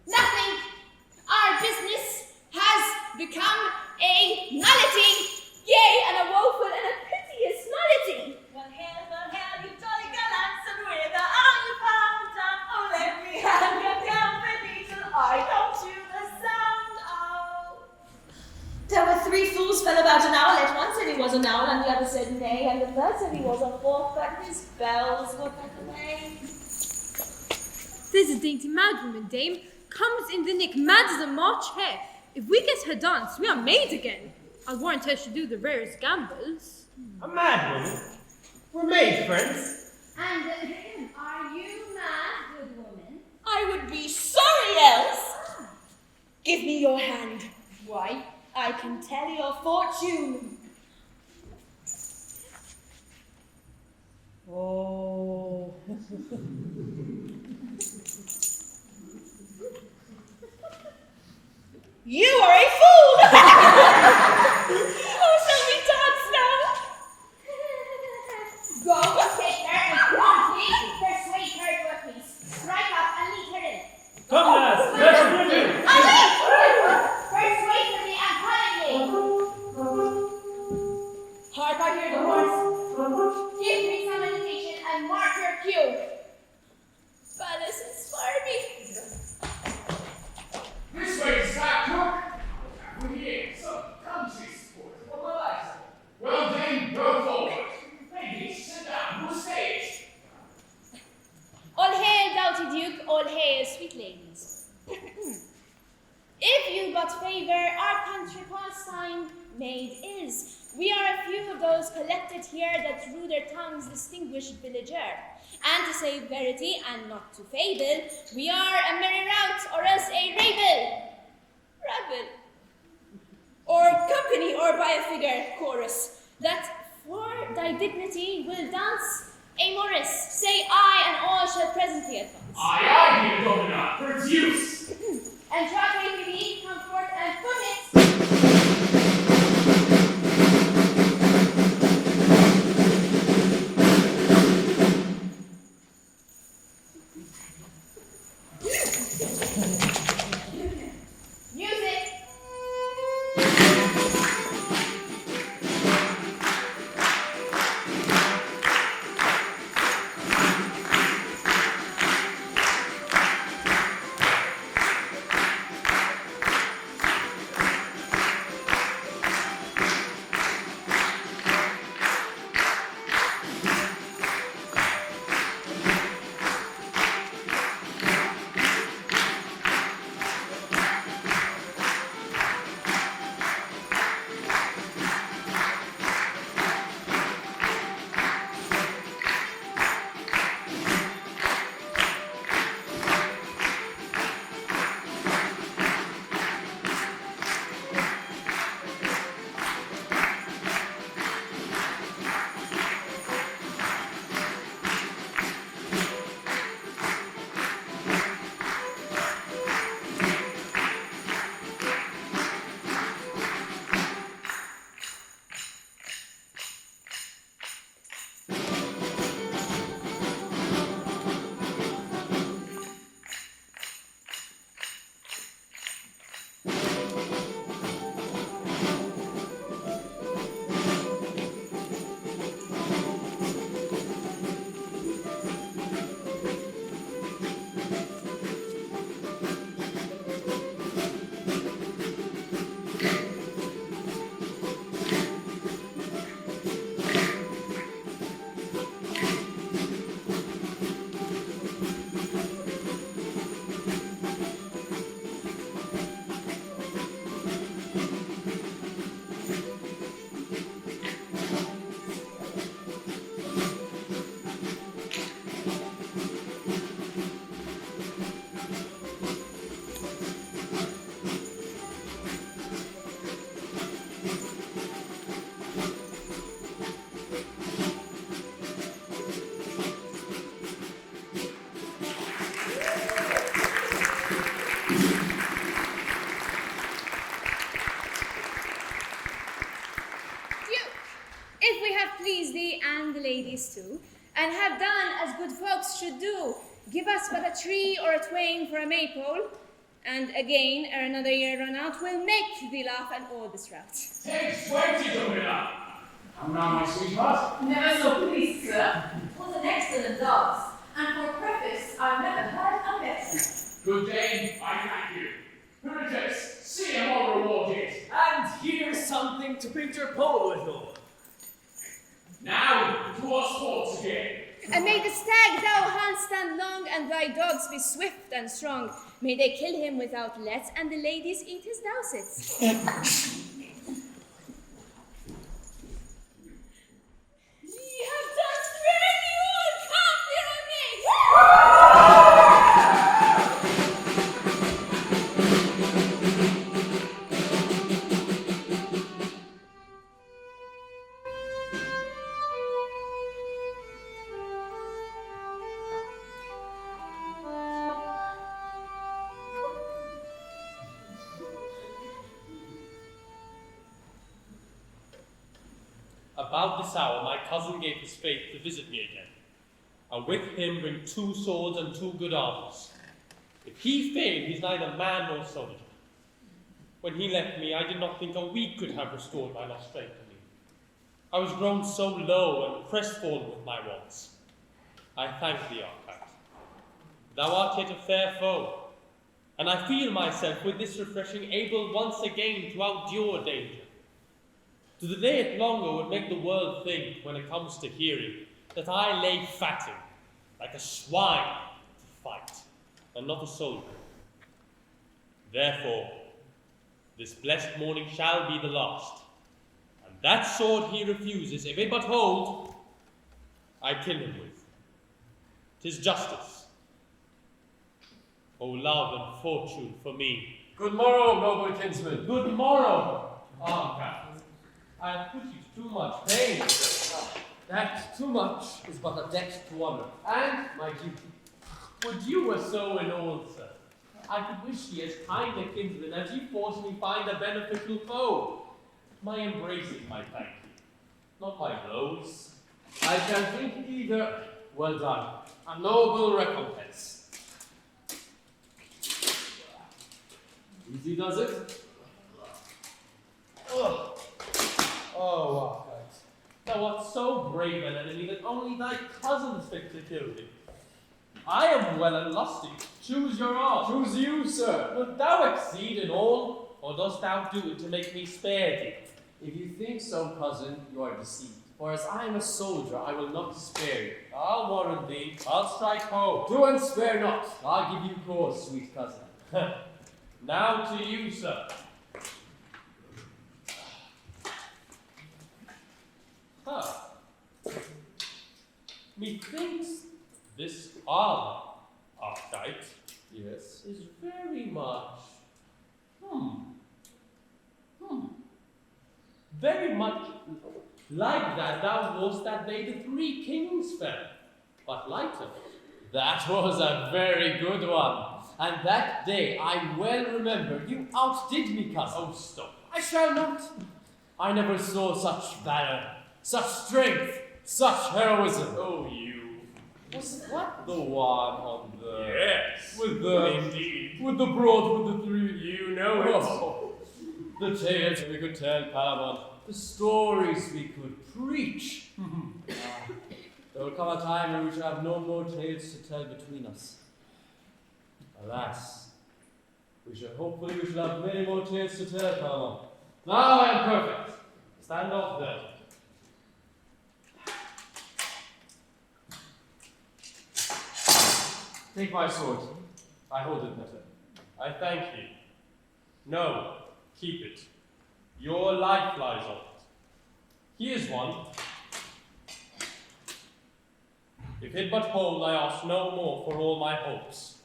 Nothing. Our business has become a nullity. Yea, and a woeful and a piteous nullity. Well, you jolly gallants, and whither are you bound? Oh, let me have your company till I come to the sound. Oh. There were 3 fools fell about an owlet. One said he was an owl, and the other said nay, and the third said he was a hawk, but his bells were cut away. This dainty madwoman, dame, comes in the nick mad as a March hare. If we get her dance, we are made again. I warrant her should do the rarest gambols. A mad woman? We're made, friends. And are you mad, good woman? I would be sorry else. Give me your hand. Why, I can tell your fortune. Oh. You are a fool! Oh, shall we dance now? Go, take her, and come on, please. Persuade her to a peace. Strike up and lead her in. Come, lads, let's begin. Persuasively and cunningly. Hark, I hear the horse. Give me some indication and mark your cue. Ballas and Swarby. This way, Scott Cook. We're here, some country sport for my life. Well then, go forward. Ladies, sit down. Who's stage? All hail, doughty duke, all hail, sweet ladies. If you but favor, our country pastime made is. We are a few of those collected here that through their tongues distinguish villager. And to say verity and not to fable, we are a merry rout or else a rabble, or company, or by a figure, chorus, that for thy dignity will dance a morris. Say I, and all shall presently advance. Aye, dear Domina, produce. And try to me, come forth and put it. Music. and the ladies too, and have done as good folks should do, give us but a tree or a twain for a maypole, and again, ere another year run out, we'll make thee laugh and all this rout. Take 20, Domina. Come now, my sweetheart. Never so pleased, sir. 'Twas an excellent dance, and for preface, I've never heard a better. Good day, I thank you. Princess, see him all rewarded. And here's something to paint your pole withal. Now, to our sports again. And may the stag thou hunt stand long, and thy dogs be swift and strong. May they kill him without let, and the ladies eat his dowsets. Ye have done very well, come here me! About this hour my cousin gave his faith to visit me again, and with him bring 2 swords and 2 good arms. If he fail, he's neither man nor soldier. When he left me, I did not think a week could have restored my lost strength to me. I was grown so low and crestfallen with my wants. I thank thee, Archive. Thou art yet a fair foe, and I feel myself with this refreshing able once again to outdure danger. To delay it longer would make the world think, when it comes to hearing, that I lay fatting, like a swine, to fight, and not a soldier. Therefore, this blessed morning shall be the last, and that sword he refuses, if it but hold, I kill him with. 'Tis justice. O love and fortune for me. Good morrow, noble kinsman. Good morrow, Archive. I have put you to too much pain. That too much is but a debt to honor, and my duty. Would you were so in all, sir. I could wish ye as kind a kinsman as ye force me find a beneficial foe. My embraces might thank you, not my blows. I can think either. Well done. A noble recompense. Easy does it? Oh, Archive, thou art so brave an enemy that only thy cousins fit to kill thee. I am well and lusty. Choose your art. Choose you, sir. Wilt thou exceed in all, or dost thou do it to make me spare thee? If you think so, cousin, you are deceived. For as I am a soldier, I will not spare you. I'll warrant thee. I'll strike home. Do and spare not. I'll give you cause, sweet cousin. Now to you, sir. Methinks this armor, Archite, Yes. is very much, very much like that thou wast that day the 3 kings fell, but lighter. That was a very good one. And that day, I well remember, you outdid me, cousin. Oh, stop. I shall not. I never saw such valor, such strength, such heroism. Oh, you. Was what the one on the... Yes. With the... Indeed. With the broad, with the 3... You know it. Oh, the tales we could tell, Palamon. The stories we could preach. There will come a time when we shall have no more tales to tell between us. Alas, we shall have many more tales to tell, Palamon. Now I am perfect. Stand off there. Take my sword. I hold it better. I thank you. No, keep it. Your life lies on it. Here's one. If it but hold, I ask no more for all my hopes.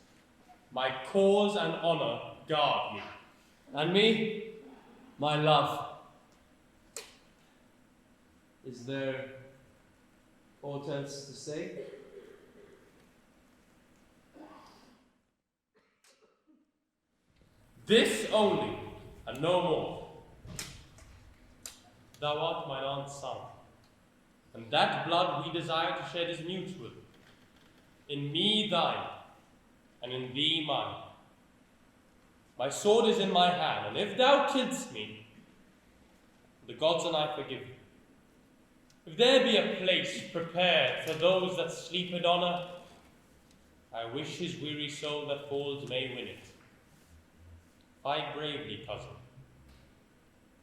My cause and honor guard me. And me, my love. Is there aught else to say? This only, and no more. Thou art mine aunt's son. and that blood we desire to shed is mutual. In me thine, and in thee mine. My sword is in my hand, and if thou kill'st me, the gods and I forgive you. If there be a place prepared for those that sleep in honor, I wish his weary soul that falls may win it. Fight bravely, cousin.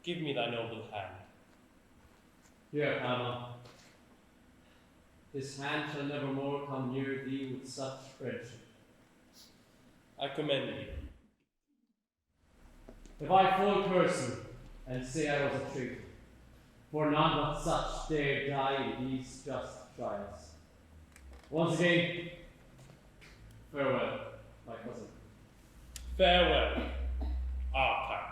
Give me thy noble hand. Here, Hammer. This hand shall never more come near thee with such friendship. I commend thee. If I fall cursing and say I was a traitor, for none but such dare die in these just trials. Once again, farewell, my cousin. Farewell, our pact.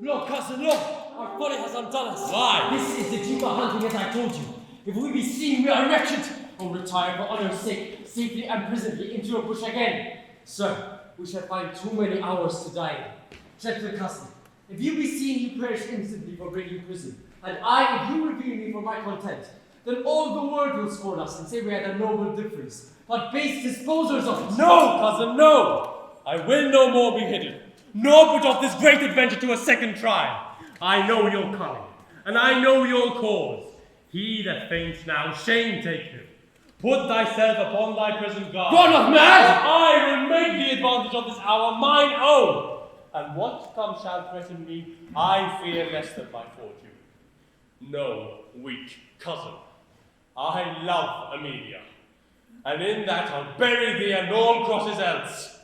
Look, cousin, look! Our folly has undone us. Why? This is the Juba hunting as I told you. If we be seen, we are wretched. Or retire for honor's sake, safely and presently into a bush again. Sir, we shall find too many hours to die in. Gentle cousin, if you be seen, you perish instantly for breaking prison. And I, if you reveal me for my content, then all the world will scorn us and say we had a noble difference, but base disposers of it. No, cousin, no! I will no more be hidden, nor put off this great adventure to a second trial. I know your coming, and I know your cause. He that faints now, shame take him. Put thyself upon thy present guard. Run of mad! I will make the advantage of this hour mine own. And what come shall threaten me, I fear less than my fortune. No, weak cousin, I love Amelia, and in that I'll bury thee and all crosses else.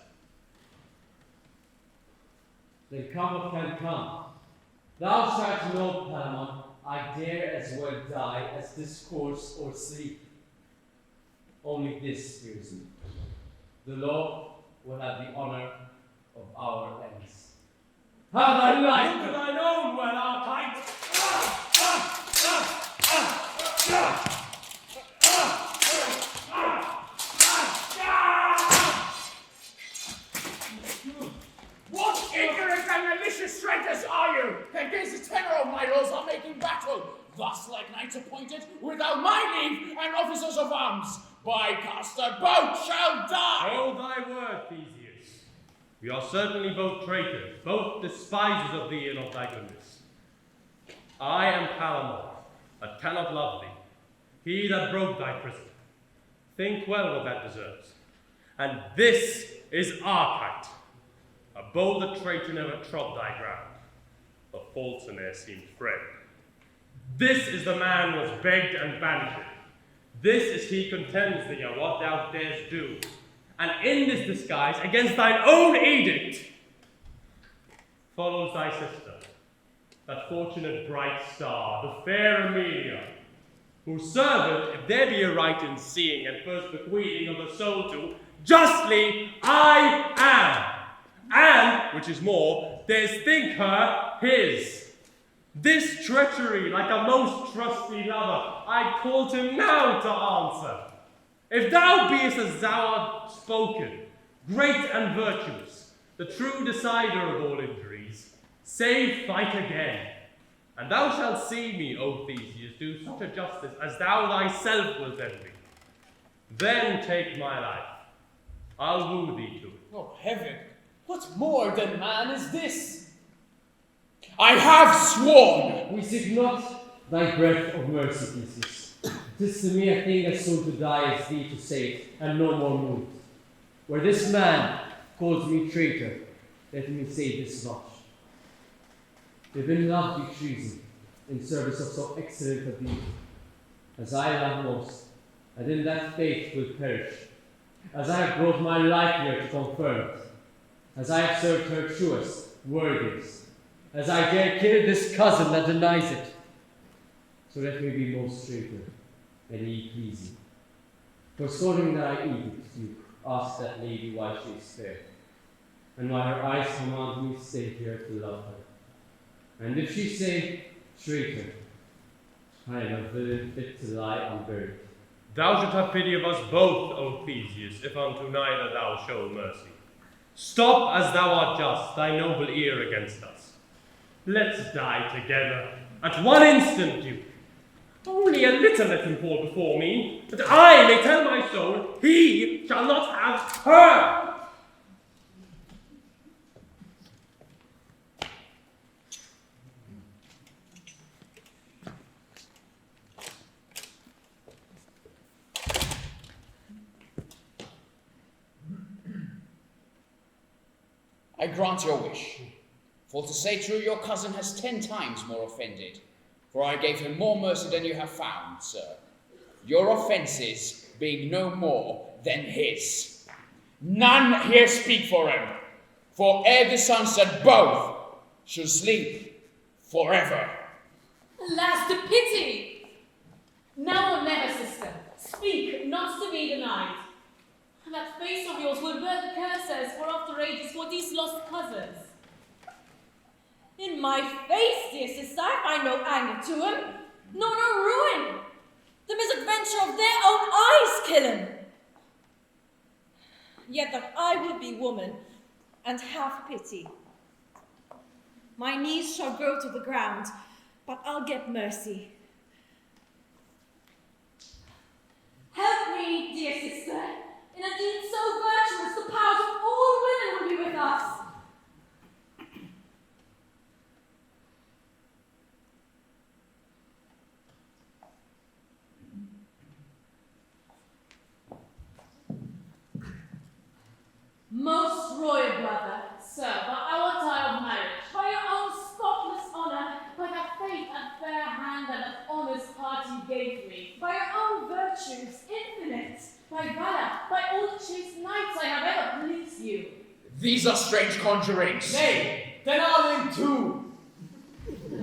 Then come what can come. Thou shalt know, Palamon, I dare as well die as discourse or sleep. Only this fears me. The law will have the honor of our ends. Have thy life! Look to thine own well, Archite! What ignorant and malicious traitors are you? Against the tenor of my laws are making battle, thus like knights appointed, without my leave and officers of arms. Bycaster, both shall die! Hold thy word, Theseus. We are certainly both traitors, both despisers of thee and of thy goodness. I am Palamon, that cannot love thee, he that broke thy prison. Think well what that deserves. And this is Archite, a bolder traitor never trod thy ground, a false and e'er seemed friend. This is the man was begged and banished. This is he contends thee on what thou darest do, and in this disguise, against thine own edict, follows thy sister, that fortunate bright star, the fair Amelia, whose servant, if there be a right in seeing and first bequeathing of the soul to, justly I am, and, which is more, dares think her his. This treachery, like a most trusty lover, I called him now to answer. If thou beest as thou art spoken, great and virtuous, the true decider of all injuries, say fight again. And thou shalt see me, O Theseus, do such a justice as thou thyself wilt envy. Then take my life. I'll woo thee to it. Oh, heaven, what more than man is this? I have sworn! We seek not thy breath of mercy, Theseus. 'Tis to me a thing as soon to die as thee to save, and no more moved. Where this man calls me traitor, let me say this much. If in love be treason, in service of so excellent a being, as I love most, and in that faith will perish, as I have brought my life here to confirm it, as I have served her truest, worthiest, as I dare kill this cousin that denies it. So let me be most traitor, and ye pleasing. For scorning that I eat, Duke, ask that lady why she is spared, and why her eyes command me stay here to love her. And if she say, traitor, I am a villain fit to lie unburied. Thou should have pity of us both, O Theseus, if unto neither thou show mercy. Stop as thou art just, thy noble ear against us. Let's die together, at one instant, Duke. Only a little let him fall before me, that I may tell my soul, he shall not have her. I grant your wish. For to say true, your cousin has 10 times more offended. For I gave him more mercy than you have found, sir. Your offences being no more than his. None here speak for him. For ere the sunset both shall sleep forever. Alas, the pity! Now or never, sister. Speak, not to be denied. That face of yours will bear the curses for after ages for these lost cousins. In my face, dear sister, I find no anger to him, nor no ruin. The misadventure of their own eyes kill him. Yet that I would be woman, and have pity. My knees shall go to the ground, but I'll get mercy. Help me, dear sister. In a deed so virtuous, the powers of all women will be with us. Most royal brother, Sir, by our tie of marriage, by your own spotless honour, by that faith and fair hand and that honest heart you gave me, by your own virtues infinite, by valour, by all the chaste knights I have ever pleased you. These are strange conjurings. Nay, then I'll in too.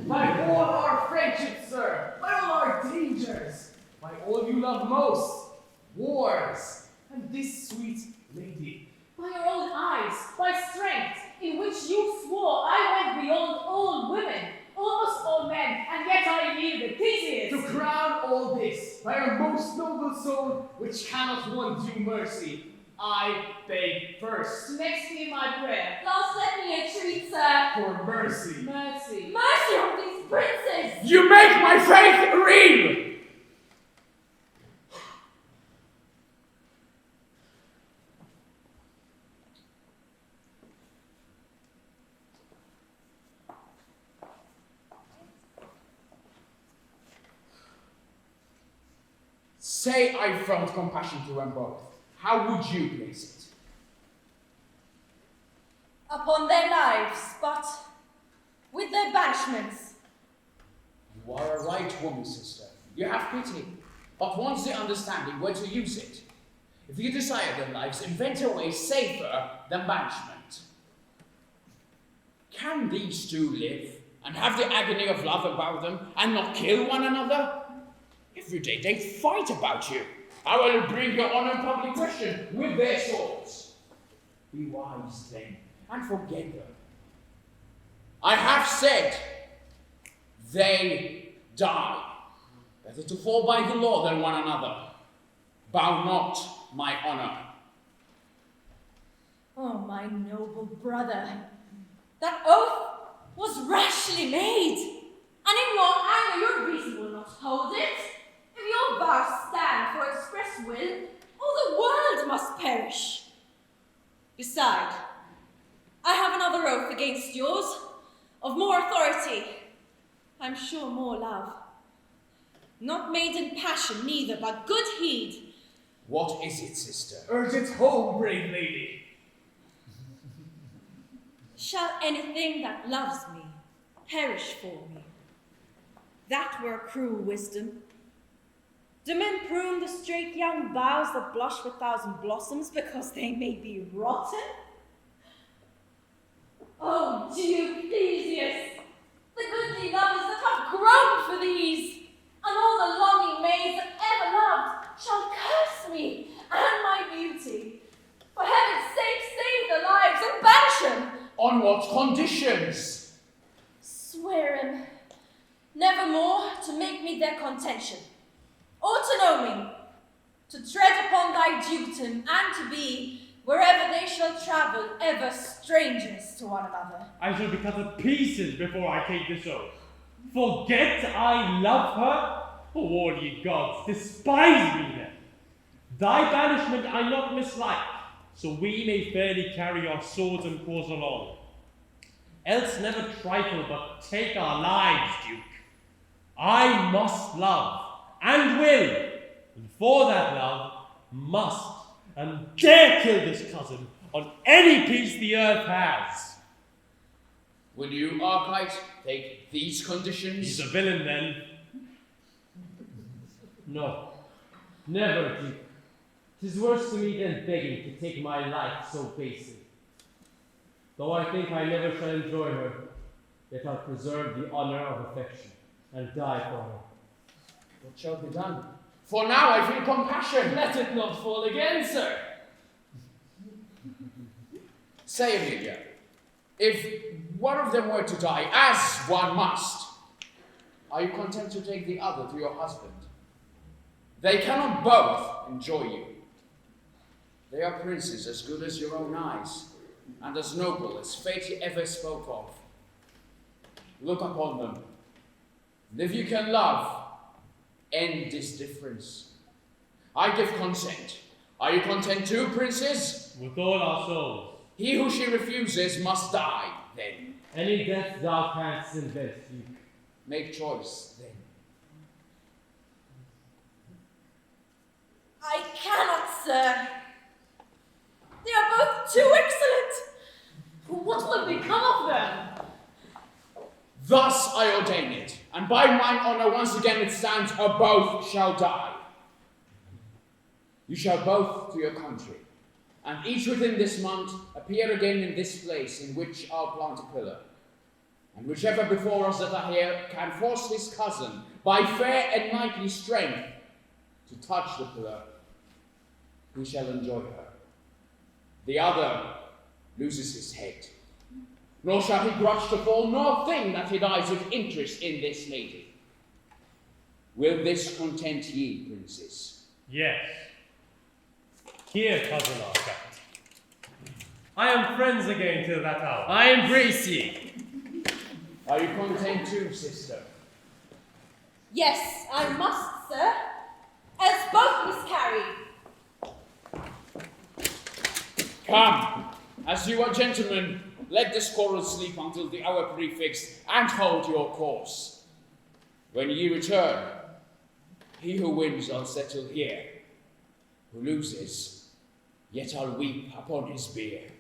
By all our friendships, sir, by all our dangers, by all you love most, wars, and this sweet lady. By your own eyes, by strength, in which you swore I went beyond all women, almost all men, and yet I yielded. Theseus! To crown all this, by our most noble soul, which cannot want you mercy, I beg first. Next be my prayer. last let me entreat, sir. For mercy. Mercy. Mercy on these princes! You make my faith reel! Say I felt compassion to them both. How would you place it? Upon their lives, but with their banishments. You are a right woman, sister. You have pity, but once the understanding where to use it. If you desire their lives, invent a way safer than banishment. Can these two live and have the agony of love about them and not kill one another? Every day they fight about you. I will bring your honor in public question with their swords. Be wise then, and forget them. I have said, they die. Better to fall by the law than one another. Bow not my honor. Oh, my noble brother, that oath was rashly made, and in your anger your reason will not hold it. If your vows stand for express will, all the world must perish. Beside, I have another oath against yours, of more authority, I'm sure more love. Not made in passion neither, but good heed. What is it, sister? Urge it home, brave lady. Shall anything that loves me perish for me? That were cruel wisdom. Do men prune the straight young boughs that blush with thousand blossoms because they may be rotten? Oh, Duke Theseus, the goodly lovers that have groaned for these, and all the longing maids that ever loved, shall curse me and my beauty. For heaven's sake, save their lives and banish them. On what conditions? Swear 'em, nevermore to make me their contention, or to know me, to tread upon thy dukedom, and to be, wherever they shall travel, ever strangers to one another. I shall be cut to pieces before I take this oath. Forget I love her? Oh, all ye gods, despise me then. Thy banishment I not mislike, so we may fairly carry our swords and cause along. Else never trifle, but take our lives, Duke. I must love, and will, and for that love, must, and dare kill this cousin on any piece the earth has. Will you, Archite, take these conditions? He's a villain then. No, never, Duke. 'Tis worse to me than begging to take my life so basely. Though I think I never shall enjoy her, yet I'll preserve the honor of affection and die for her. What shall be done? For now I feel compassion. Let it not fall again, sir. Say, Amelia, if one of them were to die, as one must, are you content to take the other to your husband? They cannot both enjoy you. They are princes as good as your own eyes, and as noble as fate ever spoke of. Look upon them, and if you can love, end this difference. I give consent. Are you content too, princes? With all our souls. He who she refuses must die, then. Any death thou canst invest, Duke. Make choice, then. I cannot, sir. They are both too excellent. What will become of them? Thus I ordain it, and by mine honor once again it stands, both shall die. You shall both to your country, and each within this month appear again in this place in which I'll plant a pillar. And whichever before us that are here can force his cousin by fair and knightly strength to touch the pillar, he shall enjoy her. The other loses his head, nor shall he grudge to fall, nor think that he dies with interest in this lady. Will this content ye, princes? Yes. Here, cousin Arcite. I am friends again till that hour. I embrace ye. Are you content too, sister? Yes, I must, sir, as both miscarry. Come, as you are gentlemen, let this quarrel sleep until the hour prefixed, and hold your course. When ye return, he who wins I'll settle here. Who loses, yet I'll weep upon his bier.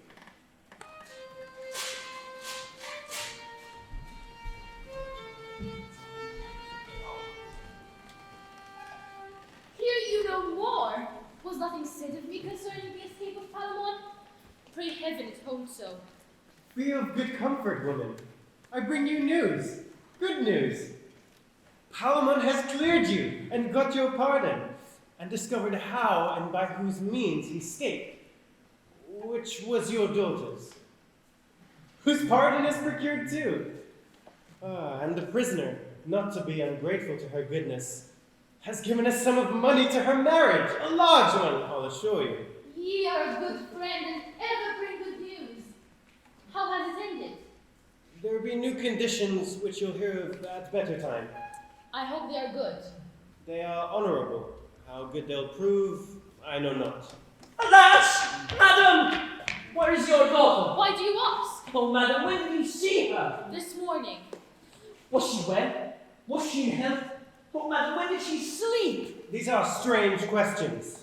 Hear you no more? Was nothing said of me concerning the escape of Palamon? Pray heaven it hold so. Be of good comfort, woman. I bring you news. Good news. Palamon has cleared you and got your pardon, and discovered how and by whose means he escaped, which was your daughter's, whose pardon is procured too. And the prisoner, not to be ungrateful to her goodness, has given a sum of money to her marriage, a large one, I'll assure you. Ye are a good friend and ever bring good news. How has it ended? There be new conditions which you'll hear of at better time. I hope they are good. They are honorable. How good they'll prove, I know not. Alas, madam, where is your daughter? Why do you ask? Oh, madam, when did you see her? This morning. Was she well? Was she in health? Oh, madam, when did she sleep? These are strange questions.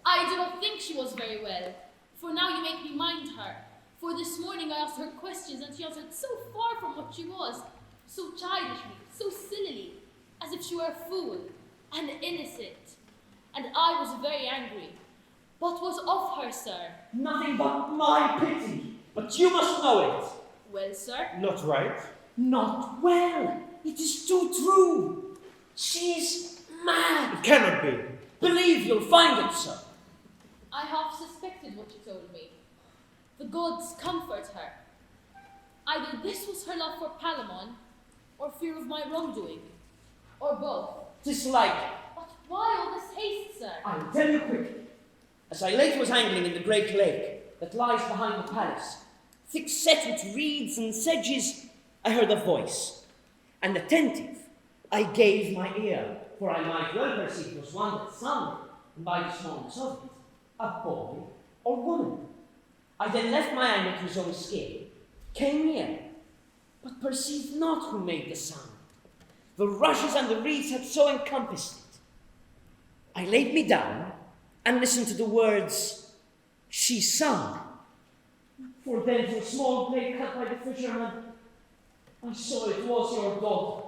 I do not think she was very well, for now you make me mind her. For this morning I asked her questions, and she answered so far from what she was, so childishly, so sillily, as if she were a fool, and innocent. And I was very angry. What was of her, sir? Nothing but my pity. But you must know it. well, sir. Not right. Not well. It is too true. She's mad. It cannot be. Believe you'll find it, sir. I half suspected what you told me. The gods comfort her. Either this was her love for Palamon, or fear of my wrongdoing, or both. Dislike. But why all this haste, sir? I'll tell you quickly. As I late was angling in the great lake that lies behind the palace, thick set with reeds and sedges, I heard a voice, and attentive, I gave my ear, for I might well perceive it was one that sounded, and by the smallness of it, a boy or woman. I then left my anger to his own skill, came near, but perceived not who made the sound. The rushes and the reeds had so encompassed it. I laid me down and listened to the words she sung. For then through a small blade cut by the fisherman, I saw it was your daughter.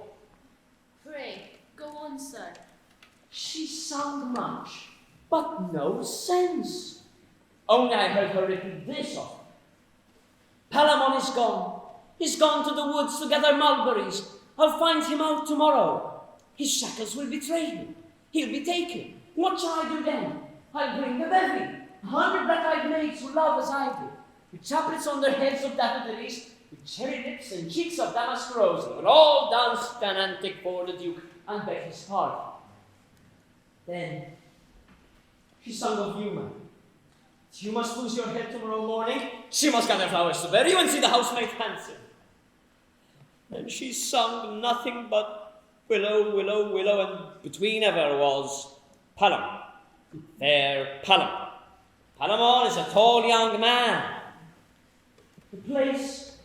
Pray, go on, sir. She sung much, but no sense. Only I heard her repeat this often. Palamon is gone. He's gone to the woods to gather mulberries. I'll find him out tomorrow. His shackles will betray him. He'll be taken. What shall I do then? I'll bring the bevy, 100 black-eyed maids who love as I do, with chaplets on their heads of daffodils, with cherry lips and cheeks of damask rose, and all danced an antic for the Duke and beg his pardon. Then she sung of you, man. You must lose your head tomorrow morning. She must gather flowers to bury you and see the housemaid handsome. And she sung nothing but willow, willow, willow, and between ever was Palamon. Fair Palamon. Palamon is a tall young man. The place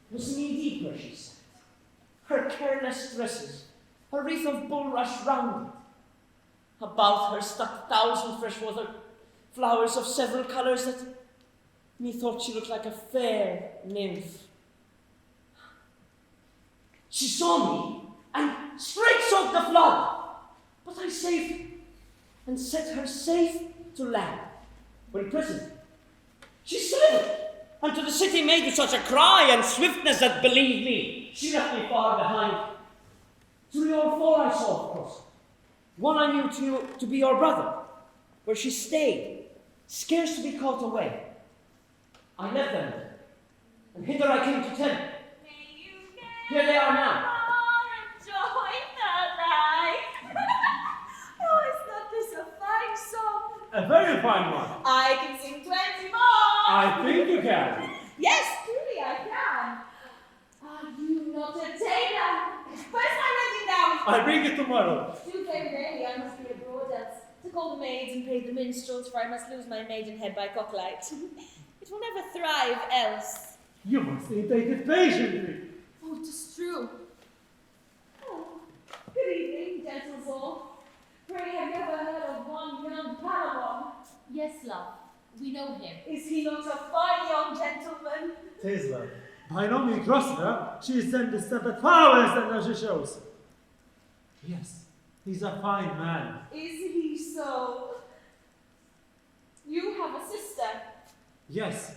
was knee-deep where she sat. Her careless dresses, a wreath of bulrush round it. About her stuck 1,000 freshwater flowers of several colours that methought she looked like a fair nymph. She saw me and straight soaked the flood, but I saved and set her safe to land. When present, she slithered, and to the city made with such a cry and swiftness that, believe me, she left me far behind. 3 or 4 I saw, of course. One I knew to be your brother, where she stayed, scarce to be caught away. I left them, and hither I came to tell. Here they are now. Oh, is not this a fine song? A very fine one. I can sing 20 more. I think you can. Yes, truly I can. Are you not a tailor? Where's my wedding gown? I'll bring it tomorrow. Too very early, I must be abroad else. To call the maids and pay the minstrels, for I must lose my maidenhead by cocklight. It will never thrive else. You must take it patiently. Oh, 'tis true. Oh, good evening, gentles all. Pray, have you ever heard of one young Palamon? Yes, love, we know him. Is he not a fine young gentleman? Tesla, by no means trust her. She is sent to step at flowers that she shows. Yes, he's a fine man. Is he so? You have a sister, Yes,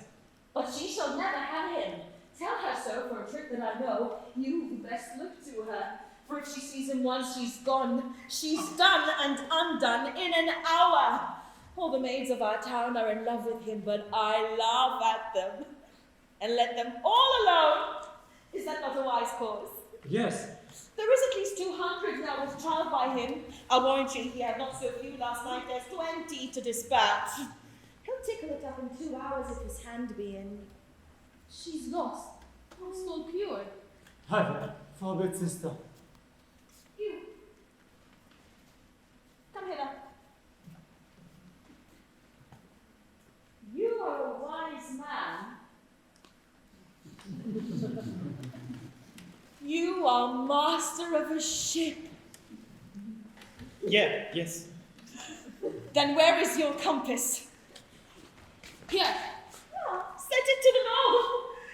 but she shall never have him. Tell her so for a trick that I know. You best look to her, for if she sees him once, she's gone. She's done and undone in an hour. All the maids of our town are in love with him, but I laugh at them and let them all alone. Is that not a wise course? yes. There is at least 200 now with child by him. I'll warrant you he had not so few last night. There's 20 to dispatch. He'll tickle it up in 2 hours if his hand be in. She's lost, still pure. Heaven forbid, sister. You. Come hither. You are a wise man. You are master of a ship. Yeah, yes. Then where is your compass? Here, Set it to the north,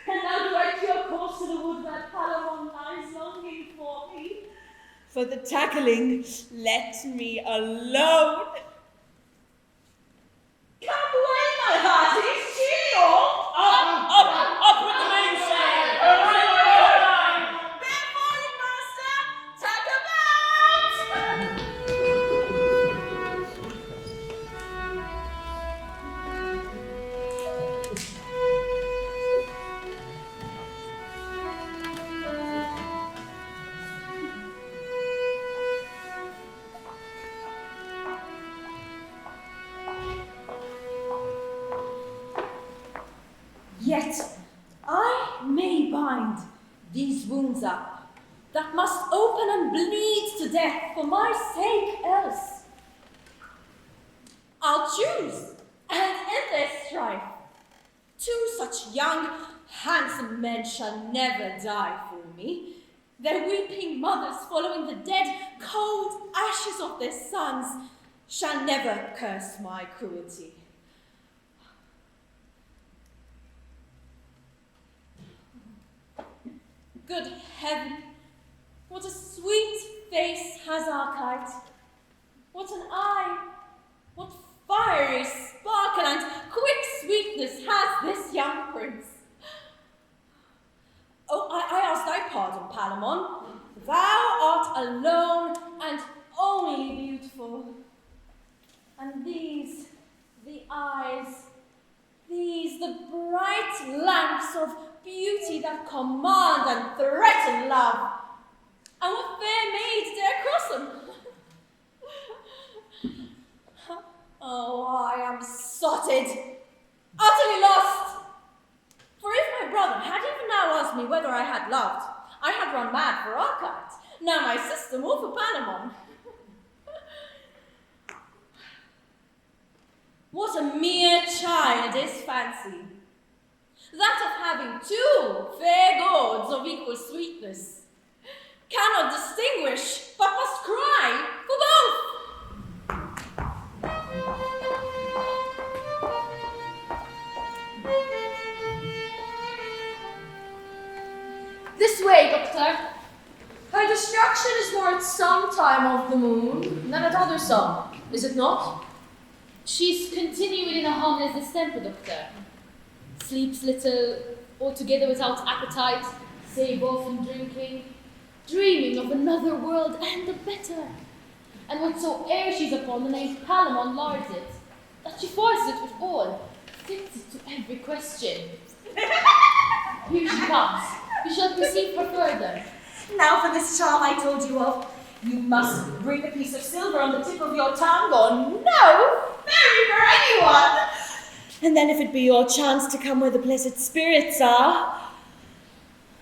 and now direct your course to the wood where Palamon lies longing for me. For the tackling, let me alone. Come away, my hearties, cheer all. Up with the mainsail! Yet I may bind these wounds up that must open and bleed to death for my sake else. I'll choose and end their strife. Two such young, handsome men shall never die for me. Their weeping mothers, following the dead, cold ashes of their sons, shall never curse my cruelty. Good heaven, what a sweet face has our kite. What an eye, what fiery sparkle and quick sweetness has this young prince. Oh, I ask thy pardon, Palamon. Thou art alone and only beautiful. And these, the eyes, these, the bright lamps of beauty that command and threaten love. And what fair maids dare cross them? Oh, I am sotted, utterly lost. For if my brother had even now asked me whether I had loved, I had run mad for Arcite, now my sister more for Palamon. What a mere child is fancy, that of having two fair gods of equal sweetness, cannot distinguish, but must cry for both. This way, Doctor. Her distraction is more at some time of the moon than at other some, is it not? She's continuing in a harmless distemper, Doctor. Sleeps little, altogether without appetite, save often drinking, dreaming of another world and a better. And whatsoe'er she's upon, the name Palamon lards it, that she forces it with all, fits it to every question. Here she comes. You shall perceive her further. Now for this charm I told you of. You must bring a piece of silver on the tip of your tongue, or no, marry for anyone. And then if it be your chance to come where the blessed spirits are,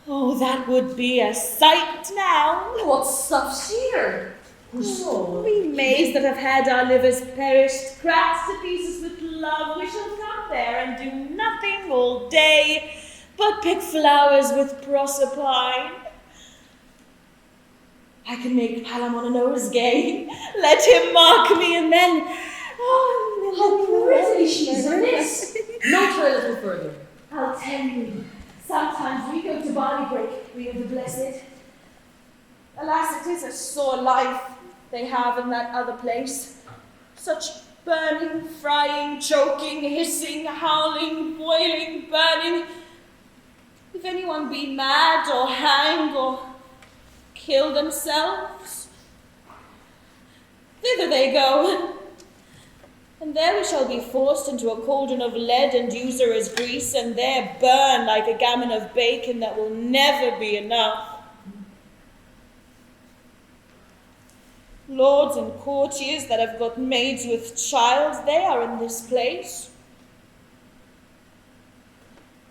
oh, that would be a sight now. What stuff's here? So, We maids that have had our livers perished, cracked to pieces with love, we shall come there and do nothing all day but pick flowers with Proserpine. I can make Palamon a nosegay. Let him mark me, and then... Oh, how pretty she is in this! Note her a little further. I'll tell you, sometimes we go to barley break, we of the blessed. Alas, it is a sore life they have in that other place. Such burning, frying, choking, hissing, howling, boiling, burning. If anyone be mad or hang or kill themselves, thither they go. And there we shall be forced into a cauldron of lead and usurer's grease, and there burn like a gammon of bacon that will never be enough. Lords and courtiers that have got maids with child, they are in this place.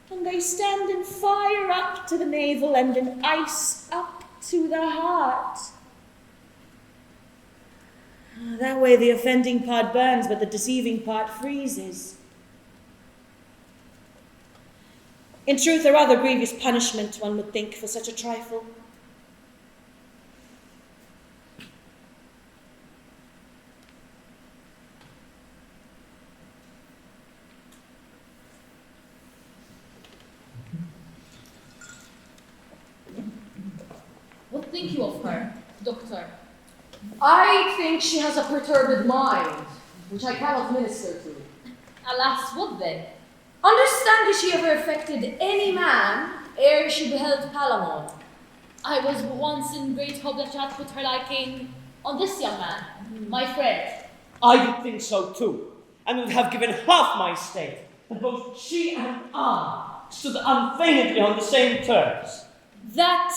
And they stand in fire up to the navel and in ice up to the heart. That way the offending part burns, but the deceiving part freezes. In truth, or rather grievous punishment, one would think, for such a trifle. What think you of her, Doctor? I think she has a perturbed mind, which I cannot minister to. Alas, what then? Understand, has she ever affected any man ere she beheld Palamon? I was once in great hope that she had put her liking on this young man, my friend. I did think so too, and would have given half my estate, that both she and I stood unfeignedly on the same terms. That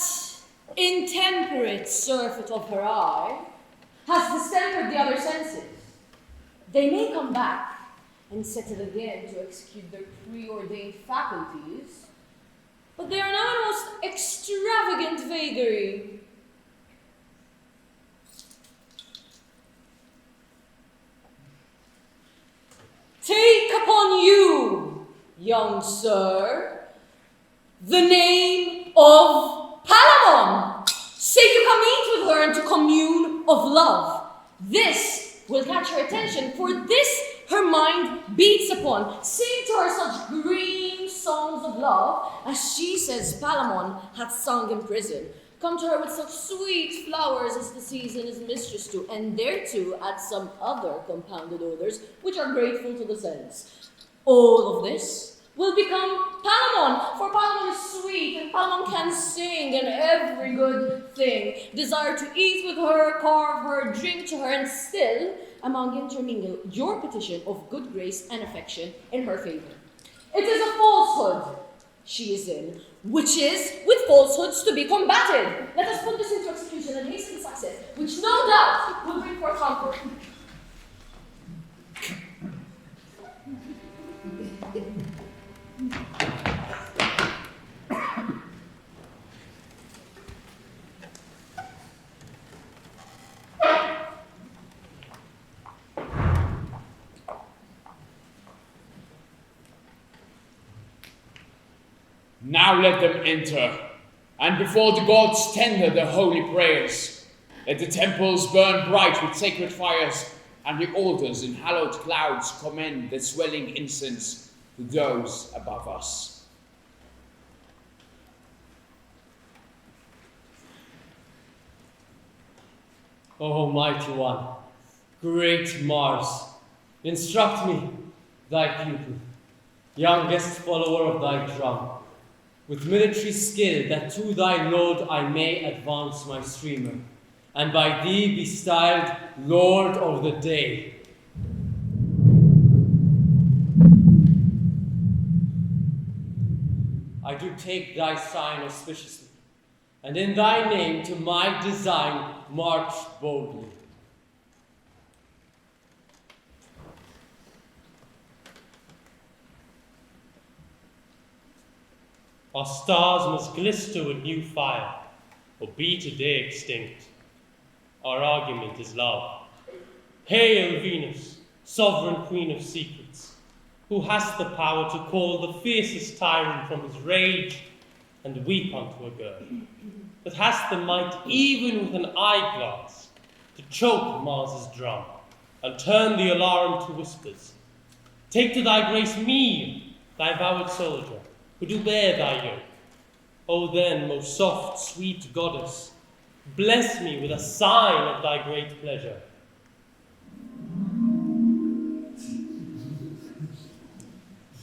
intemperate surfeit of her eye Has distempered the other senses. They may come back, and settled again to execute their preordained faculties, but they are now in most extravagant vagary. Take upon you, young sir, the name of Palamon. Say you come eat with her and to commune of love. This will catch her attention, for this her mind beats upon. Sing to her such green songs of love as she says Palamon hath sung in prison. Come to her with such sweet flowers as the season is mistress to, and thereto add some other compounded odors which are grateful to the sense. All of this will become Palamon, for Palamon is sweet, and Palamon can sing, and every good thing. Desire to eat with her, carve her, drink to her, and still among intermingle your petition of good grace and affection in her favor. It is a falsehood she is in, which is with falsehoods to be combated. Let us put this into execution and hasten success, which no doubt will bring forth comfort. Now let them enter, and before the gods tender their holy prayers. Let the temples burn bright with sacred fires, and the altars in hallowed clouds commend the swelling incense to those above us. O mighty one, great Mars, instruct me, thy pupil, youngest follower of thy drum, with military skill, that to thy lord I may advance my streamer, and by thee be styled Lord of the Day. I do take thy sign auspiciously, and in thy name to my design march boldly. Our stars must glister with new fire, or be today extinct. Our argument is love. Hail, Venus, sovereign queen of secrets, who hast the power to call the fiercest tyrant from his rage and weep unto a girl, that hast the might, even with an eyeglass, to choke Mars's drum and turn the alarm to whispers. Take to thy grace me, thy vowed soldier, who do bear thy yoke. O then, most soft, sweet goddess, bless me with a sign of thy great pleasure.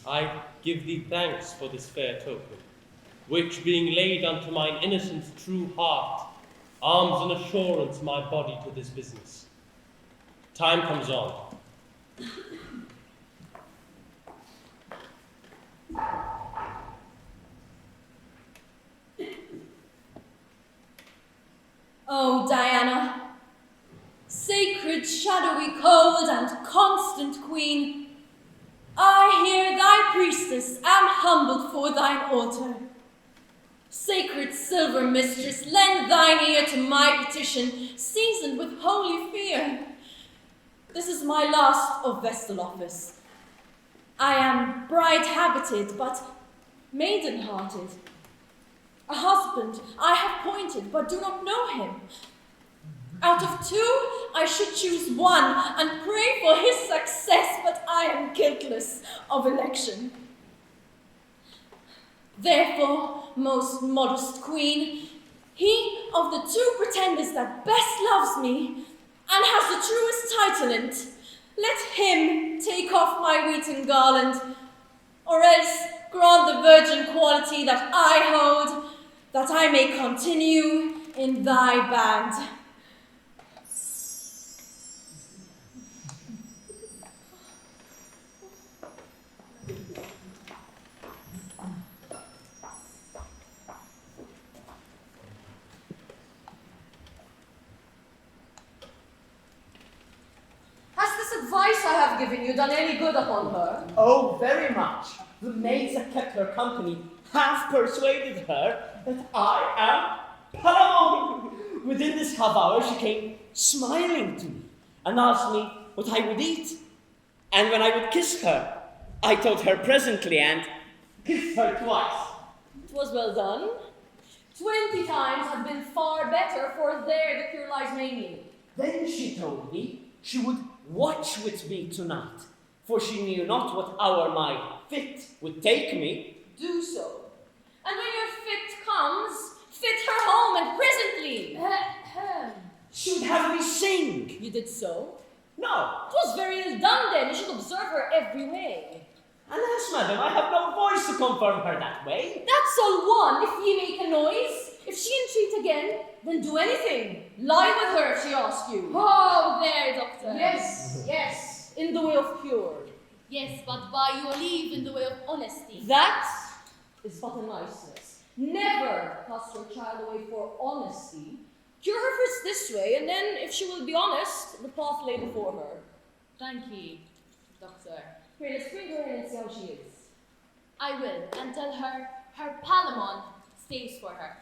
I give thee thanks for this fair token, which, being laid unto mine innocent true heart, arms an assurance my body to this business. Time comes on. Oh, Diana, sacred, shadowy, cold, and constant queen, I here, thy priestess, am humbled for thine altar. Sacred silver mistress, lend thine ear to my petition, seasoned with holy fear. This is my last of vestal office. I am bride-habited, but maiden-hearted. A husband I have pointed, but do not know him. Out of two, I should choose one and pray for his success, but I am guiltless of election. Therefore, most modest queen, he of the two pretenders that best loves me and has the truest title in't, let him take off my wheaten garland, or else grant the virgin quality that I hold, that I may continue in thy band. Has this advice I have given you done any good upon her? Oh, very much. The maids at Teatru Company have persuaded her that I am Paramount. Within this half hour, she came smiling to me and asked me what I would eat. And when I would kiss her, I told her presently and kissed her twice. It was well done. 20 times had been far better, for there the cure lies mainly. Then she told me she would watch with me tonight, for she knew not what hour my fit would take me. Do so. And when your fit comes, fit her home and presently. She would have me sing. You did so? No. It was very ill done then. You should observe her every way. Alas, madam, I have no voice to confirm her that way. That's all one, if ye make a noise. If she entreat again, then do anything. Lie with her if she asks you. Oh, there, doctor. Yes, yes, in the way of cure. Yes, but by your leave in the way of honesty. That is but a niceness. Never cast your child away for honesty. Cure her first this way, and then, if she will be honest, the path lay before her. Thank ye, doctor. Here, let's bring her in and see how she is. I will, and tell her Palamon stays for her.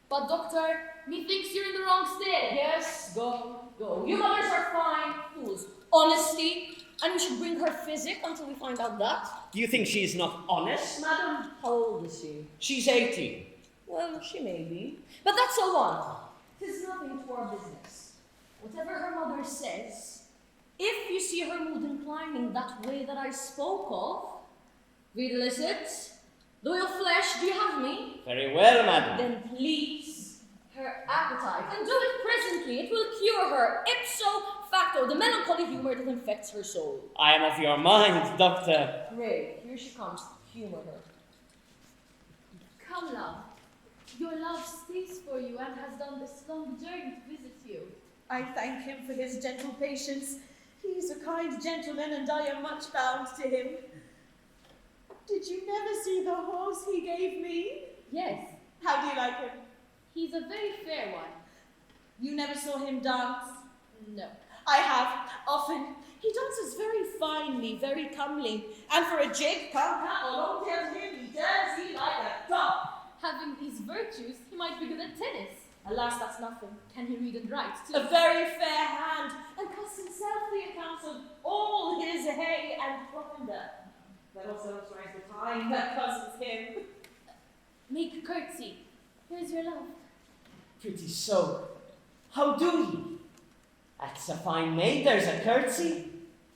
But doctor, methinks you're in the wrong stead. Yes, go, go. You mothers are fine fools. Honesty, and we should bring her physic until we find out that. Do you think she is not honest, madam? How old is she? She's 18. Well, she may be. But that's all one. 'Tis nothing to our business. Whatever her mother says, if you see her mood inclining that way that I spoke of, read elicit. Though your flesh, do you have me? Very well, madam. Then please her appetite, and do it presently. It will cure her, ipso facto, the melancholy humor that infects her soul. I am of your mind, doctor. Pray, here she comes. Humor her. Come, love. Your love stays for you and has done this long journey to visit you. I thank him for his gentle patience. He is a kind gentleman, and I am much bound to him. Did you never see the horse he gave me? Yes, How do you like him? he's a very fair one. You never saw him dance? No. I have, often. He dances very finely, very comely. And for a jig, come, don't tell him he dances like a top. Having these virtues, he might be good at tennis. Alas, that's nothing. Can he read and write too? A very fair hand, and cuts himself the accounts of all his hay and plunder. That also tries the time that cousins him. Make a curtsy. Here's your love. Pretty so. How do ye? That's a fine maid, there's a curtsy.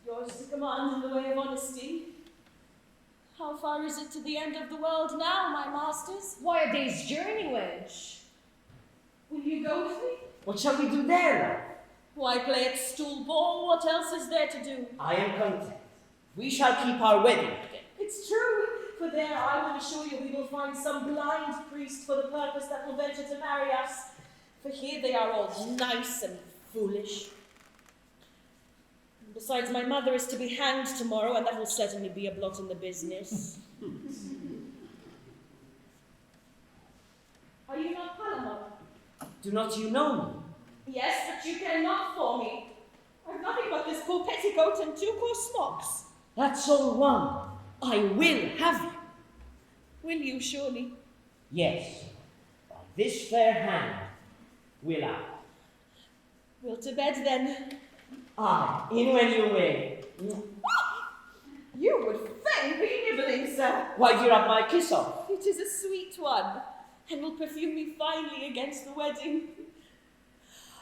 Yours to command in the way of honesty. How far is it to the end of the world now, my masters? Why, a day's journey, wench. Will you go with me? What shall we do there, Why, play at stool ball. What else is there to do? love? I am content. We shall keep our wedding day. It's true, for there I will assure you we will find some blind priest for the purpose that will venture to marry us. For here they are all nice and foolish. Besides, my mother is to be hanged tomorrow, and that will certainly be a blot in the business. Are you not Palamon? Do not you know me? Yes, but you care not for me. I've nothing but this poor petticoat and 2 coarse smocks. That's all one. I will have you. Will you, surely? Yes, by this fair hand will I. Will to bed, then. Aye, in when you will. You would fain be nibbling, sir. Why do you rub my kiss off? It is a sweet one, and will perfume me finely against the wedding.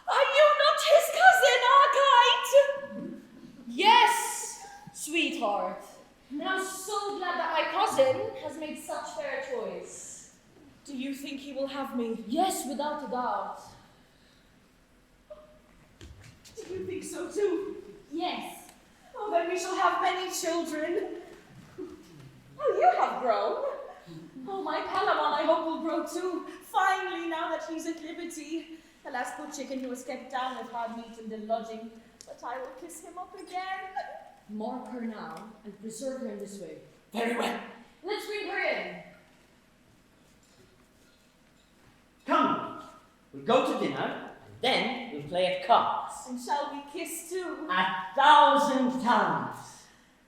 Are you not his cousin, Archite? Yes, sweetheart. And I'm so glad that my cousin has made such fair choice. Do you think he will have me? Yes, without a doubt. Do you think so too? Yes. Oh, then we shall have many children. Oh, you have grown. Oh, my Palamon, I hope will grow too, finely now that he's at liberty. Alas, poor chicken, he was kept down with hard meat and ill lodging, but I will kiss him up again. Mark her now and preserve her in this way. Very well. Let's bring her in. Come, we'll go to dinner, and then we'll play at cards. and shall we kiss too? 1,000 times.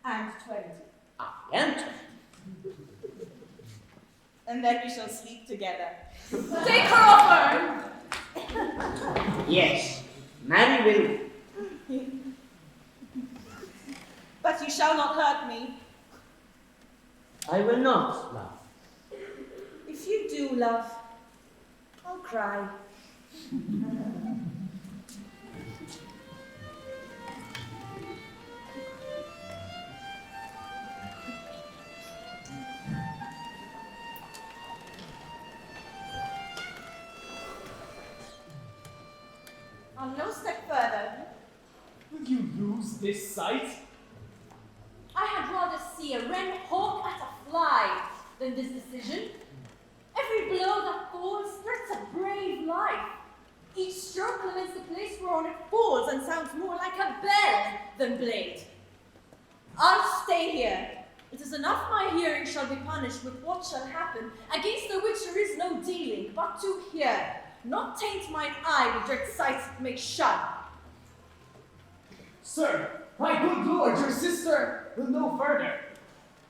And 20. And And then we shall sleep together. Take her offer! yes, marry will. But you shall not hurt me. I will not, love. If you do, love, I'll cry. On no step further. Will you lose this sight? I had rather see a wren hawk at a fly than this decision. Every blow that falls threats a brave life. Each stroke laments the place whereon it falls and sounds more like a bell than blade. I'll stay here. It is enough my hearing shall be punished with what shall happen, against the which there is no dealing, but to hear, not taint mine eye with dread sights that make shun. Sir, my good lord, your sister will no further.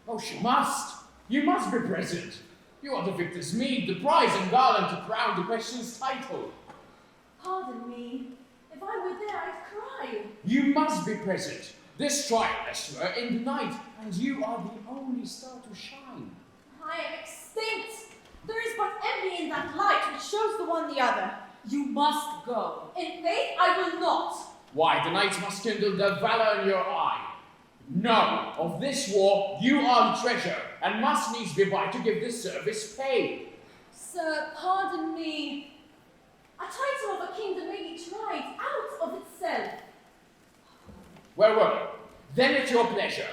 Oh, she must. You must be present. You are the victor's meed, the prize and garland to crown the question's title. Pardon me. If I were there, I'd cry. You must be present. This trial, Esther, in the night, and you are the only star to shine. I am extinct. There is but envy in that light which shows the one the other. You must go. In faith, I will not. Why, the knight must kindle the valor in your eye. No, of this war you are the treasure, and must needs be by to give this service pay. Sir, pardon me. A title of a kingdom may be tried out of itself. Well, then at your pleasure.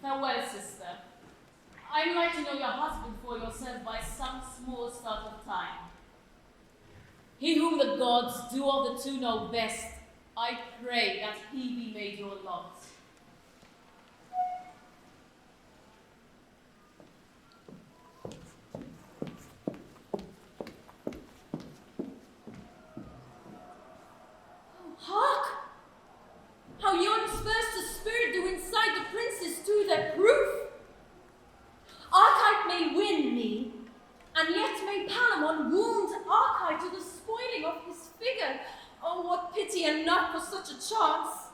Farewell, sister. I'm like to know your husband for yourself by some small start of time. He whom the gods do of the two know best, I pray that he be made your lot. Hark! How yearns first the spirit do inside the princes to their proof. Archite may win me, and yet may Palamon wound Archite to the spoiling of his figure. Oh, what pity enough for such a chance!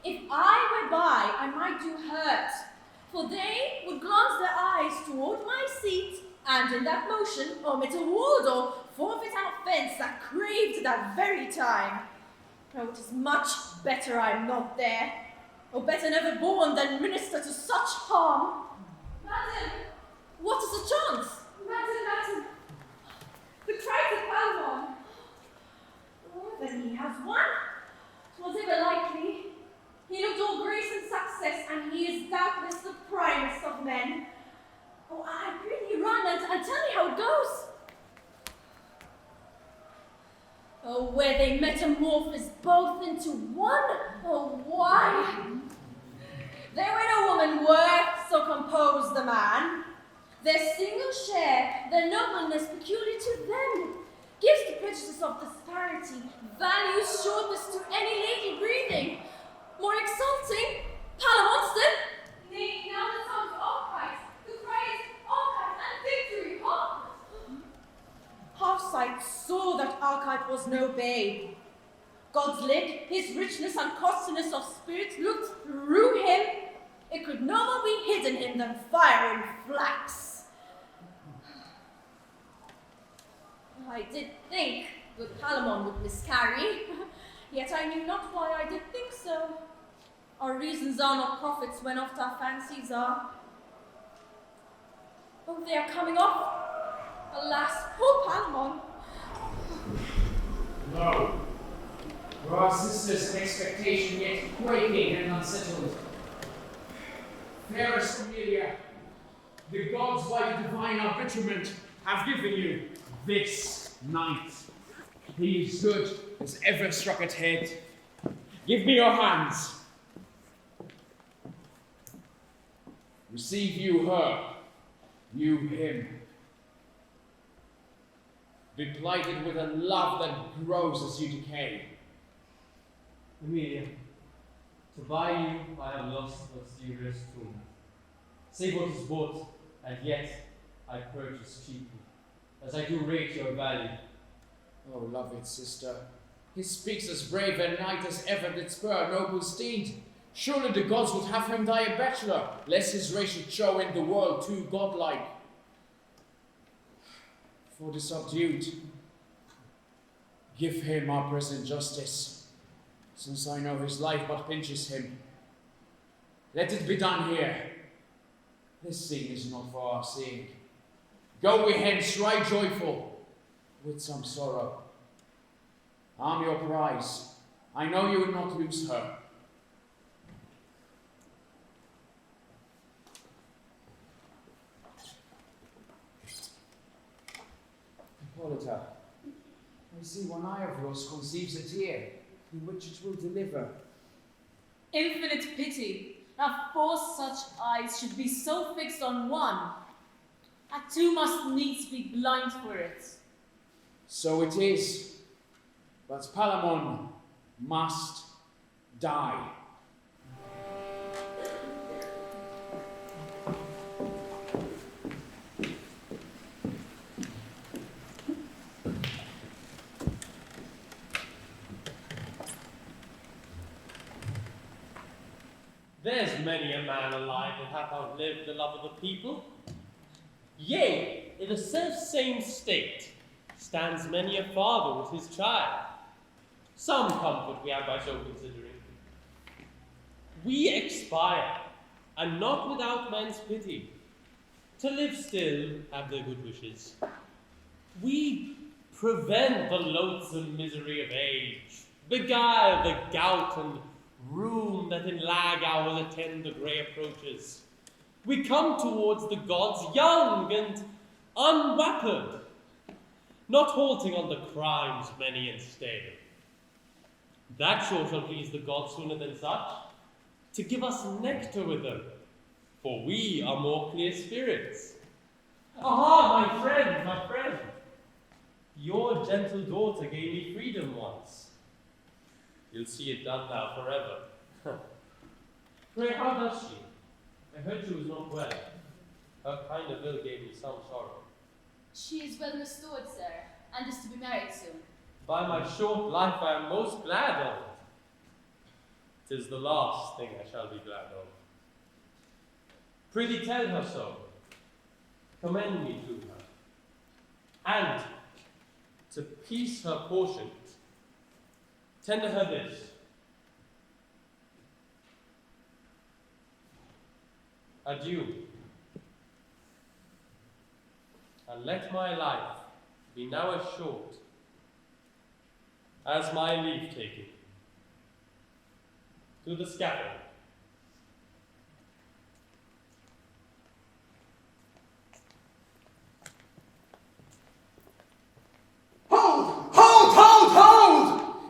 If I were by, I might do hurt, for they would glance their eyes toward my seat, and in that motion omit a ward or forfeit our fence that craved that very time. Oh, it is much better I am not there, or better never born than minister to such harm. Madam! What is the chance? Madam! The cries of Palamon! Oh, then he has won. 'Twas ever likely. He looked all grace and success, and he is doubtless the primest of men. Oh, I really run and tell me how it goes. Oh, where they metamorphose both into one. Oh, why? There were no woman worth so composed the man. Their single share, their nobleness peculiar to them, gives the prejudice of disparity, values shortness to any lady breathing. More exalting, Palamonston. Nay, now the song's Archite, the cry is Archite and victory, huh? Half-sight saw that Archite was no babe. God's lig, his richness and costliness of spirit looked through him. It could no more be hidden him than fire in flax. I did think good Palamon would miscarry, yet I knew not why I did think so. Our reasons are not profits when oft our fancies are. Oh, they are coming off. Alas, poor Palamon. No. For our sister's expectation yet quaking and unsettled. Fairest Amelia, the gods by the divine arbitrament have given you this night. He is good as ever struck at head. Give me your hands. Receive you her, you him. be plighted with a love that grows as you decay. Emilia, to buy you, I have lost what's dearest to me. Save what is bought, and yet I purchase cheaply, as I do rate your value. Oh, loved sister, he speaks as brave a knight as ever did spur a noble steed. Surely the gods would have him die a bachelor, lest his race should show in the world too godlike. For the subdued, give him our present justice, since I know his life but pinches him. Let it be done here. This scene is not for our seeing. Go we hence right joyful, with some sorrow. I'm your prize. I know you will not lose her. Hippolyta, I see one eye of yours conceives a tear, in which it will deliver. Infinite pity, that four such eyes should be so fixed on one, that two must needs be blind for it. So it is, but Palamon must die. There's many a man alive that hath outlived the love of the people. Yea, in the self-same state stands many a father with his child. Some comfort we have by so considering. We expire, and not without men's pity. To live still, have their good wishes. We prevent the loathsome misery of age, beguile the gout and rheum that in lag hours attend the grey approaches. We come towards the gods young and unweaponed, not halting on the crimes many and stale. That sure shall please the gods sooner than such, to give us nectar with them, for we are more clear spirits. Aha, my friend! Your gentle daughter gave me freedom once. You'll see it done now forever. Pray, how does she? I heard she was not well. Her kind of ill gave me some sorrow. She is well restored, sir, and is to be married soon. By my short life I am most glad of it. 'Tis the last thing I shall be glad of. Prithee tell her so. Commend me to her. And, to peace her portion, tender her this. Adieu. And let my life be now as short as my leave taking. To the scaffold. Hold!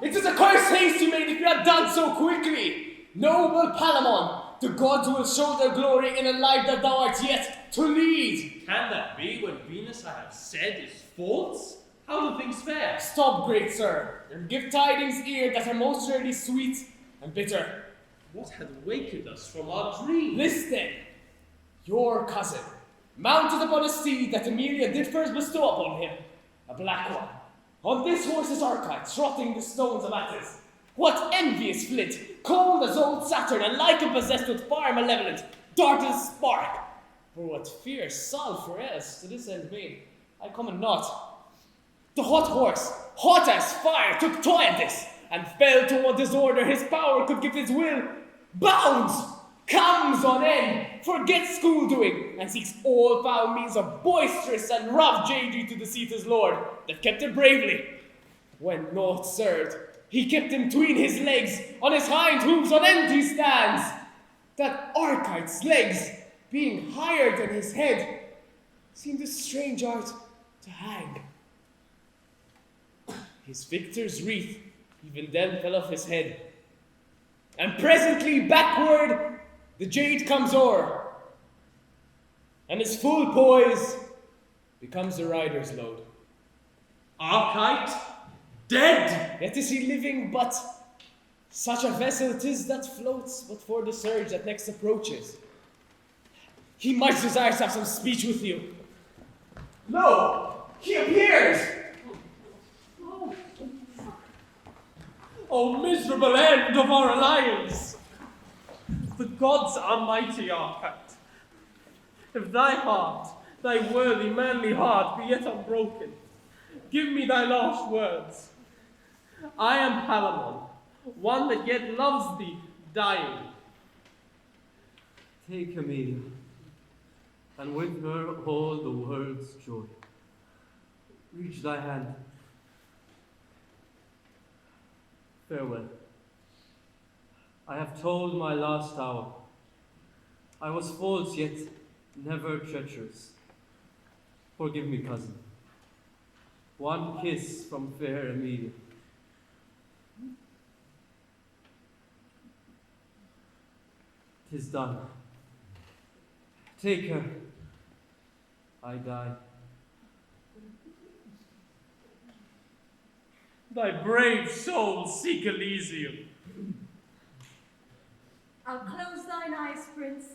It is a cursed haste you made if you had done so quickly. Noble Palamon, the gods will show their glory in a life that thou art yet to lead. Can that be when Venus I have said is false? How do things fare? Stop, great sir, and give tidings here that are most rarely sweet and bitter. What had wakened us from our dream? Listen, your cousin, mounted upon a steed that Emilia did first bestow upon him, a black one. On this horse is Archite, trotting the stones of Attis. What envious flint, cold as old Saturn, and like him possessed with fire malevolent, darted a spark. For what fierce sulphur else to this end made, I comment not. The hot horse, hot as fire, took toy at this, and fell to what disorder his power could give his will. Bounds, comes on end, forgets school doing, and seeks all foul means of boisterous and rough JG to deceive his lord, that kept him bravely. When naught served, he kept him tween his legs, on his hind hooves on end he stands. That Archite's legs, being higher than his head, seemed a strange art to hang. His victor's wreath even then fell off his head, and presently backward the jade comes o'er, and his full poise becomes the rider's load. Archite? Dead! Yet is he living, but such a vessel it is that floats but for the surge that next approaches. He much desires to have some speech with you. Lo! He appears! O miserable end of our alliance! The gods are mighty, Archite. If thy heart, thy worthy, manly heart, be yet unbroken, give me thy last words. I am Palamon, one that yet loves thee, dying. Take Amelia, and with her all the world's joy. Reach thy hand. Farewell. I have told my last hour. I was false, yet never treacherous. Forgive me, cousin. One kiss from fair Amelia. 'Tis done. Take her. I die. Thy brave soul seek Elysium. I'll close thine eyes, Prince.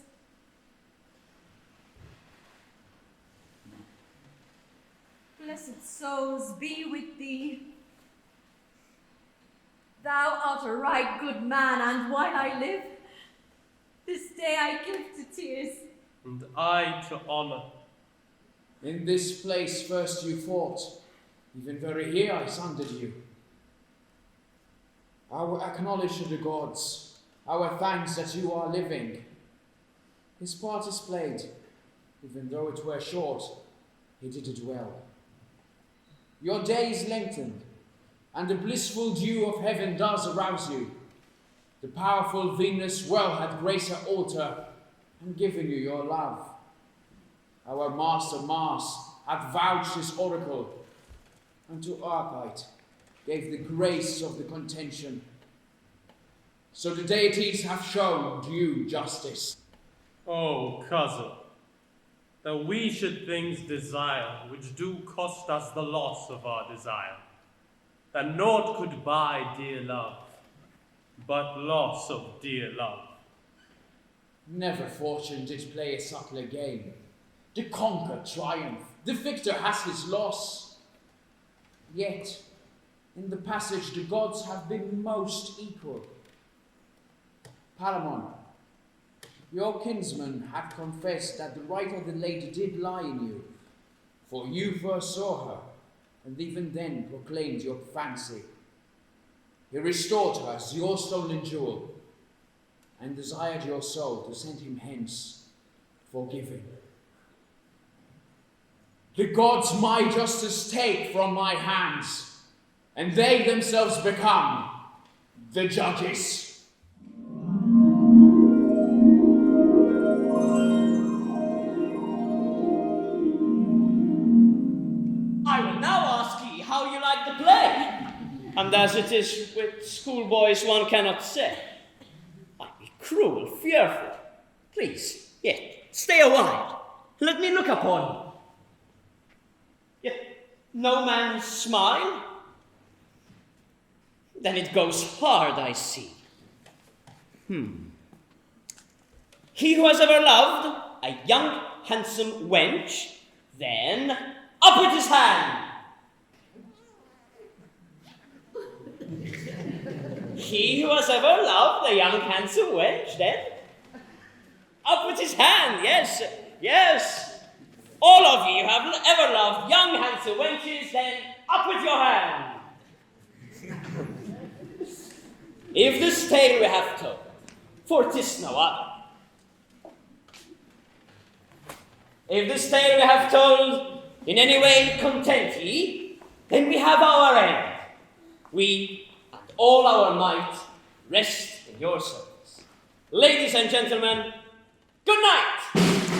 Blessed souls be with thee. Thou art a right good man, and while I live, this day I give to tears. And I to honor. In this place first you fought, even very here I sundered you. I will acknowledge to the gods our thanks that you are living. His part is played, even though it were short, he did it well. Your days lengthened, and the blissful dew of heaven does arouse you. The powerful Venus well hath graced her altar and given you your love. Our master Mars hath vouched his oracle, and to Archite gave the grace of the contention. So the deities have shown due justice. Oh, cousin, that we should things desire which do cost us the loss of our desire, that naught could buy dear love, but loss of dear love. Never fortune did play a subtler game. The conqueror triumph, the victor has his loss. Yet, in the passage the gods have been most equal. Palamon, your kinsman hath confessed that the right of the lady did lie in you, for you first saw her, and even then proclaimed your fancy. He restored her as your stolen jewel, and desired your soul to send him hence, forgiving. The gods my justice take from my hands, and they themselves become the judges. I will now ask ye how you like the play. And as it is with schoolboys, one cannot say. I be cruel, fearful. Please, yet, stay a while. Let me look upon you. Yet, no man smile? Then it goes hard, I see. He who has ever loved a young, handsome wench, then up with his hand. He who has ever loved a young, handsome wench, then up with his hand. Yes, yes. All of you have ever loved young, handsome wenches, then up with your hand. If this tale we have told, for 'tis no other. If this tale we have told in any way content ye, then we have our end. We and all our might rest in your service. Ladies and gentlemen, good night!